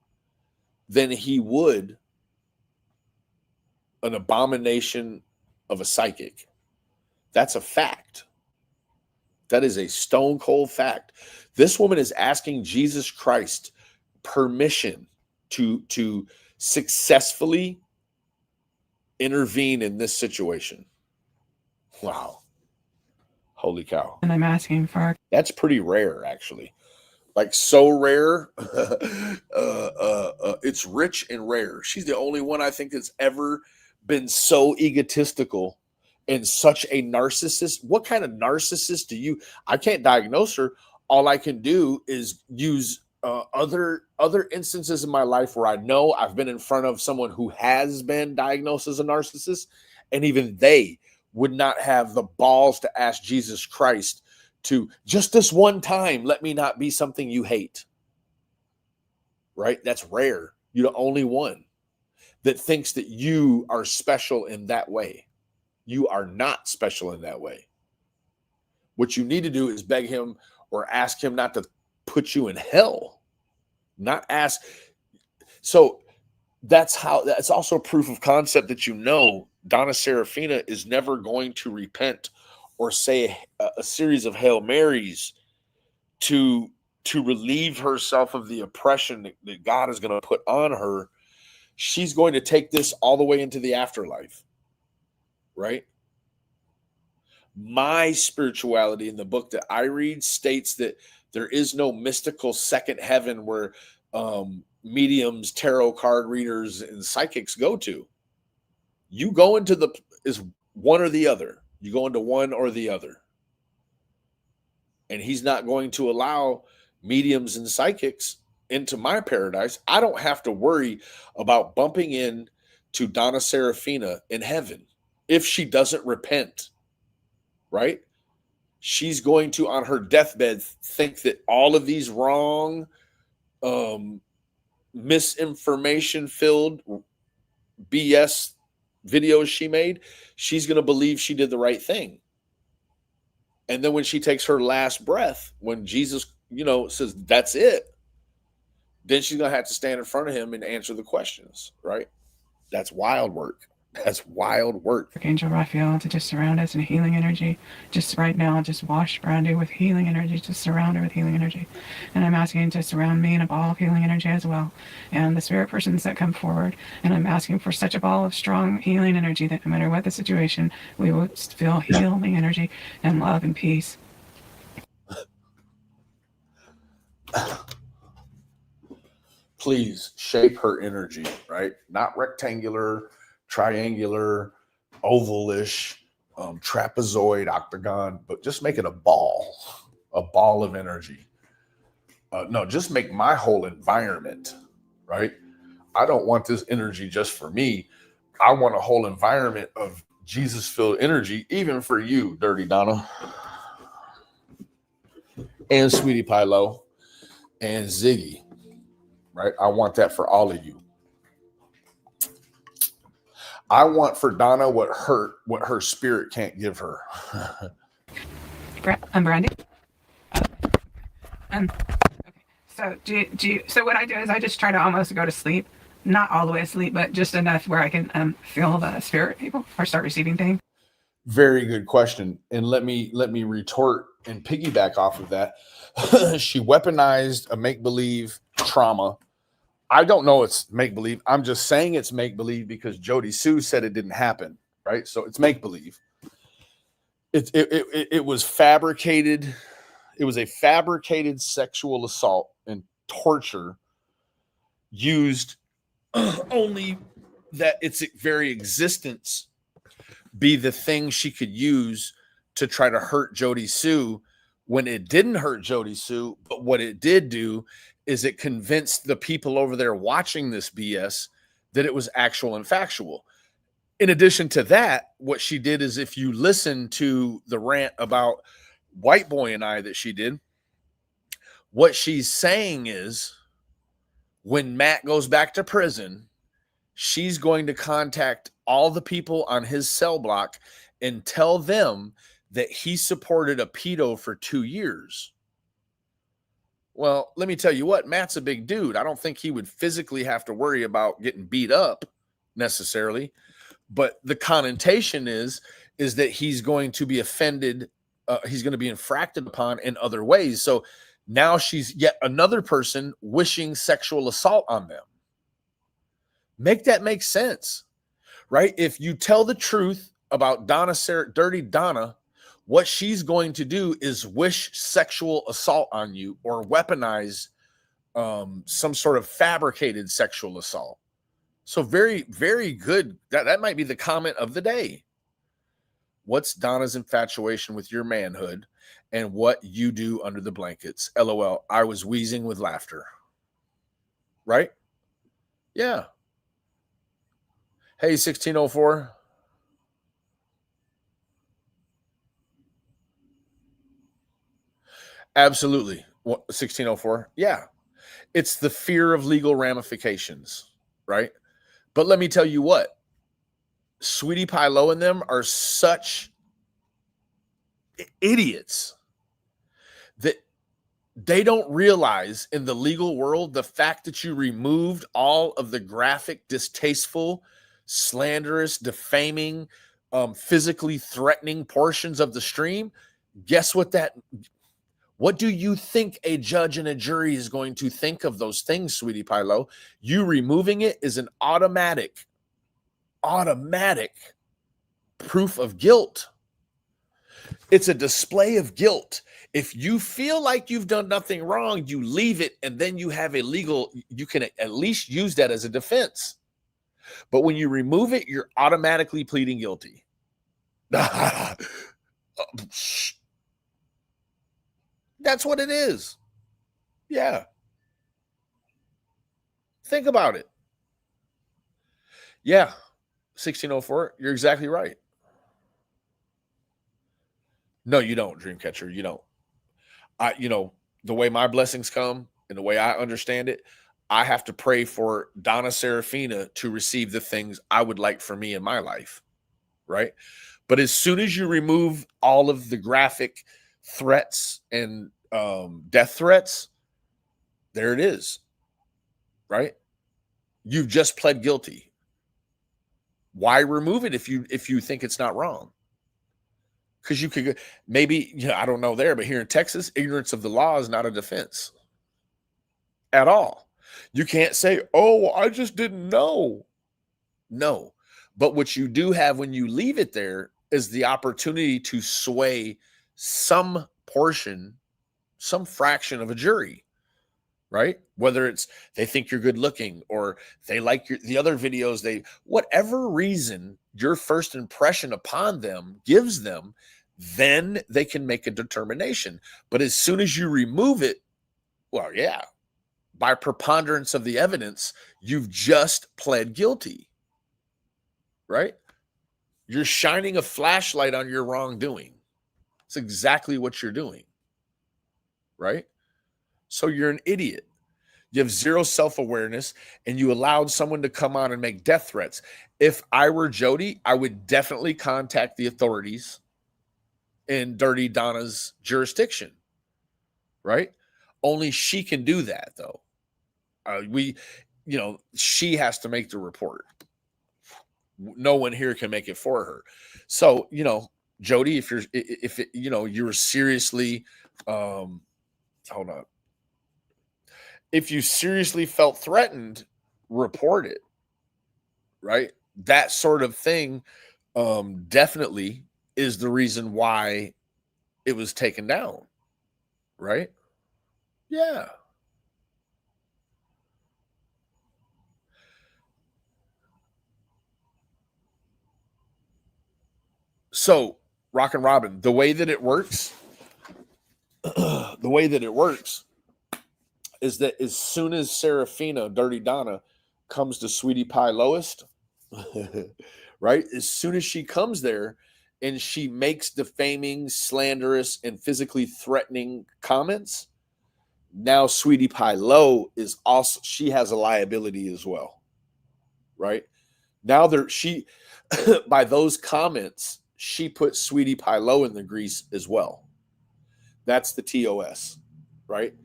than he would an abomination of a psychic. That's a fact. That is a stone cold fact. This woman is asking Jesus Christ permission to successfully intervene in this situation. Wow. Holy cow. And I'm asking for. That's pretty rare, actually. Like, so rare. It's rich and rare. She's the only one I think that's ever been so egotistical and such a narcissist. What kind of narcissist do you? I can't diagnose her. All I can do is use other instances in my life where I know I've been in front of someone who has been diagnosed as a narcissist, and even they would not have the balls to ask Jesus Christ to, just this one time, let me not be something you hate. Right? That's rare. You're the only one that thinks that you are special in that way. You are not special in that way. What you need to do is beg him or ask him not to put you in hell. Not ask. So that's also proof of concept that Donna Seraphina is never going to repent or say a series of Hail Marys to relieve herself of the oppression that God is going to put on her. She's going to take this all the way into the afterlife. Right? My spirituality in the book that I read states that there is no mystical second heaven where mediums, tarot card readers, and psychics go to. You go into is one or the other. You go into one or the other. And he's not going to allow mediums and psychics into my paradise. I don't have to worry about bumping in to Donna Seraphina in heaven if she doesn't repent. Right? She's going to, on her deathbed, think that all of these wrong, misinformation-filled BS videos she made, she's going to believe she did the right thing. And then when she takes her last breath, when Jesus, says, that's it, then she's going to have to stand in front of him and answer the questions, right? That's wild work. That's wild work. Archangel Raphael to just surround us in healing energy. Just right now, just wash Brandy with healing energy. Just surround her with healing energy. And I'm asking to surround me in a ball of healing energy as well. And the spirit persons that come forward. And I'm asking for such a ball of strong healing energy that no matter what the situation, we will feel healing energy and love and peace. Please shape her energy, right? Not rectangular, triangular, ovalish, trapezoid, octagon, but just make it a ball of energy. No, just make my whole environment, right? I don't want this energy just for me. I want a whole environment of Jesus-filled energy, even for you, Dirty Donna, and Sweetie Pie Low, and Ziggy, right? I want that for all of you. I want for Donna what her spirit can't give her. I'm Brandy. Okay. So so what I do is I just try to almost go to sleep, not all the way asleep, but just enough where I can feel the spirit people or start receiving things. Very good question, and let me retort and piggyback off of that. She weaponized a make-believe trauma. I don't know it's make-believe. I'm just saying it's make-believe because Jody Sue said it didn't happen, right? So it's make-believe. It was fabricated. It was a fabricated sexual assault and torture used only that its very existence be the thing she could use to try to hurt Jody Sue when it didn't hurt Jody Sue. But what it did do is it convinced the people over there watching this BS that it was actual and factual. In addition to that, what she did is, if you listen to the rant about White Boy and I that she did, what she's saying is, when Matt goes back to prison, she's going to contact all the people on his cell block and tell them that he supported a pedo for 2 years. Well, let me tell you what, Matt's a big dude. I don't think he would physically have to worry about getting beat up necessarily, but the connotation is that he's going to be offended. He's going to be infracted upon in other ways. So now she's yet another person wishing sexual assault on them. Make that make sense, right? If you tell the truth about Dirty Donna, what she's going to do is wish sexual assault on you, or weaponize some sort of fabricated sexual assault. So very, very good. That might be the comment of the day. What's Donna's infatuation with your manhood and what you do under the blankets? LOL. I was wheezing with laughter. Right? Yeah. Hey, 1604. Absolutely. 1604. Yeah. It's the fear of legal ramifications, right? But let me tell you what, Sweetie Pie Low and them are such idiots that they don't realize, in the legal world, the fact that you removed all of the graphic, distasteful, slanderous, defaming, physically threatening portions of the stream. Guess what do you think a judge and a jury is going to think of those things, Sweetie Pie Low? You removing it is an automatic proof of guilt. It's a display of guilt. If you feel like you've done nothing wrong, you leave it, and then you have you can at least use that as a defense. But when you remove it, you're automatically pleading guilty. That's what it is. Yeah. Think about it. Yeah. 1604. You're exactly right. No, you don't, Dreamcatcher. You don't. The way my blessings come and the way I understand it, I have to pray for Donna Seraphina to receive the things I would like for me in my life. Right. But as soon as you remove all of the graphic threats and death threats, there it is. Right. You've just pled guilty. Why remove it if you think it's not wrong? Because you could maybe, I don't know there, but here in Texas, ignorance of the law is not a defense at all. You can't say, oh, I just didn't know. No. But what you do have when you leave it there is the opportunity to sway some portion, some fraction of a jury, right? Whether it's they think you're good looking, or they like the other videos, whatever reason your first impression upon them gives them, then they can make a determination. But as soon as you remove it, well, yeah, by preponderance of the evidence, you've just pled guilty, right? You're shining a flashlight on your wrongdoing. It's exactly what you're doing, right? So you're an idiot. You have zero self-awareness, and you allowed someone to come on and make death threats. If I were Jody, I would definitely contact the authorities in Dirty Donna's jurisdiction, right? Only she can do that, though. She has to make the report. No one here can make it for her. So, Jody, if you're seriously, hold on. If you seriously felt threatened, report it, right? That sort of thing definitely is the reason why it was taken down, right? Yeah. So Rockin' Robin, the way that it works is that as soon as Seraphina, Dirty Donna, comes to Sweetie Pie Lowest, right? As soon as she comes there and she makes defaming, slanderous, and physically threatening comments, now Sweetie Pie Low is also, she has a liability as well, right? Now she by those comments, she put Sweetie Pie Low in the grease as well. That's the TOS, right?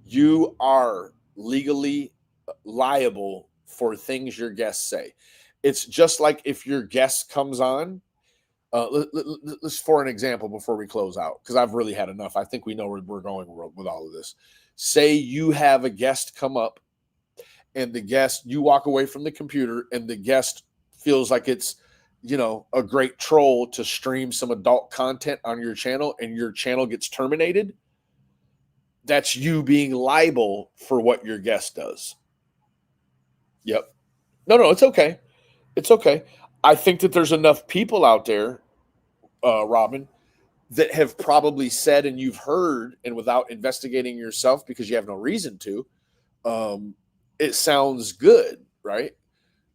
You are legally liable for things your guests say. It's just like if your guest comes on, let's for an example before we close out, because I've really had enough. I think we know where we're going with all of this. Say you have a guest come up and the guest, you walk away from the computer and the guest feels like it's, a great troll to stream some adult content on your channel and your channel gets terminated. That's you being liable for what your guest does. Yep. No, it's okay. It's okay. I think that there's enough people out there, Robin, that have probably said, and you've heard, and without investigating yourself because you have no reason to, it sounds good, right?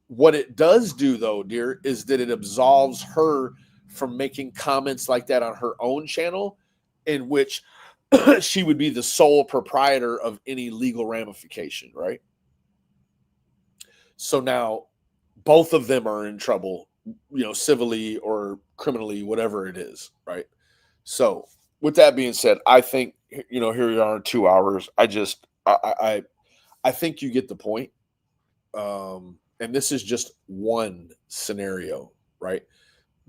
What it does do, though, dear, is that it absolves her from making comments like that on her own channel, in which she would be the sole proprietor of any legal ramification, right? So now both of them are in trouble, civilly or criminally, whatever it is, right? So with that being said, I think, here we are in 2 hours. I think you get the point. And this is just one scenario, right?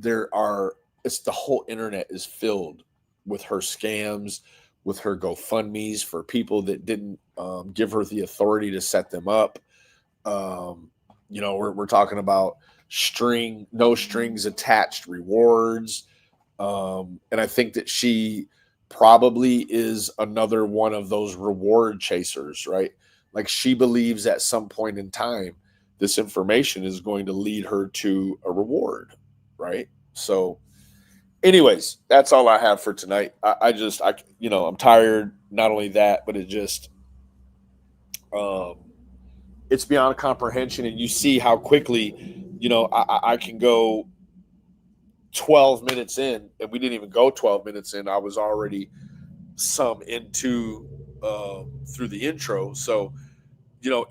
It's the whole internet is filled with her scams, with her GoFundMes for people that didn't give her the authority to set them up. We're talking about no strings attached rewards. And I think that she probably is another one of those reward chasers, right? Like she believes at some point in time, this information is going to lead her to a reward, right? So anyways, that's all I have for tonight. I'm tired. Not only that, but it just, it's beyond comprehension. And you see how quickly, I can go 12 minutes in, and we didn't even go 12 minutes in. I was already some into through the intro. So,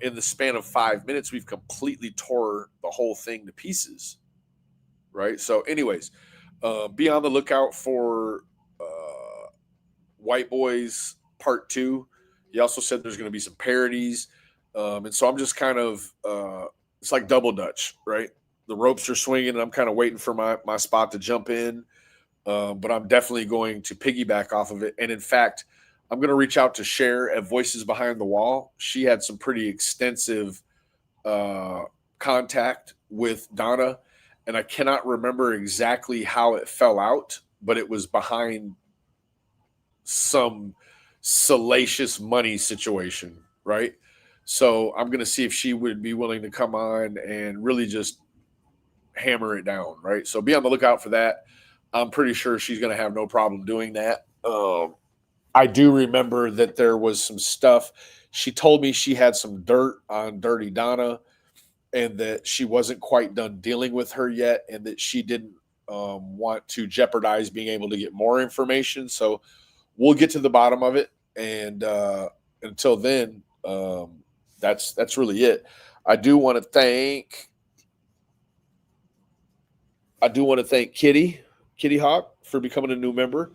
in the span of 5 minutes, we've completely tore the whole thing to pieces, right? So anyways, be on the lookout for White Boys Part 2. He also said there's going to be some parodies. And so I'm just kind of, it's like double Dutch, right? The ropes are swinging and I'm kind of waiting for my spot to jump in. But I'm definitely going to piggyback off of it. And in fact, I'm going to reach out to Cher at Voices Behind the Wall. She had some pretty extensive contact with Donna, and I cannot remember exactly how it fell out, but it was behind some salacious money situation, right? So I'm going to see if she would be willing to come on and really just hammer it down, right? So be on the lookout for that. I'm pretty sure she's going to have no problem doing that. I do remember that there was some stuff. She told me she had some dirt on Dirty Donna and that she wasn't quite done dealing with her yet and that she didn't want to jeopardize being able to get more information. So we'll get to the bottom of it. And until then, that's really it. I do want to thank Kitty Hawk for becoming a new member.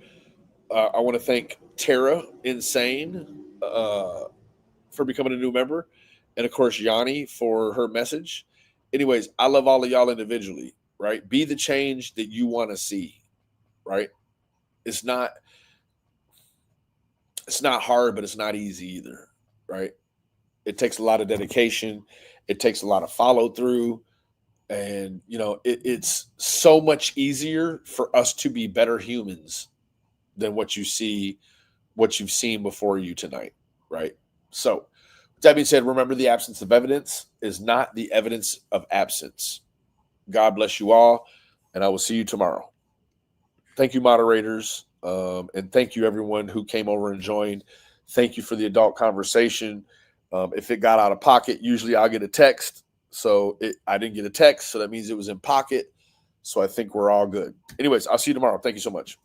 I want to thank Tara Insane for becoming a new member. And of course, Yanni for her message. Anyways, I love all of y'all individually, right? Be the change that you want to see, right? It's not hard, but it's not easy either, right? It takes a lot of dedication. It takes a lot of follow through. And, it's so much easier for us to be better humans than what you've seen before you tonight, right? So, with that being said, remember the absence of evidence is not the evidence of absence. God bless you all, and I will see you tomorrow. Thank you, moderators. And thank you, everyone who came over and joined. Thank you for the adult conversation. If it got out of pocket, usually I'll get a text. So I didn't get a text, so that means it was in pocket. So I think we're all good. Anyways, I'll see you tomorrow. Thank you so much.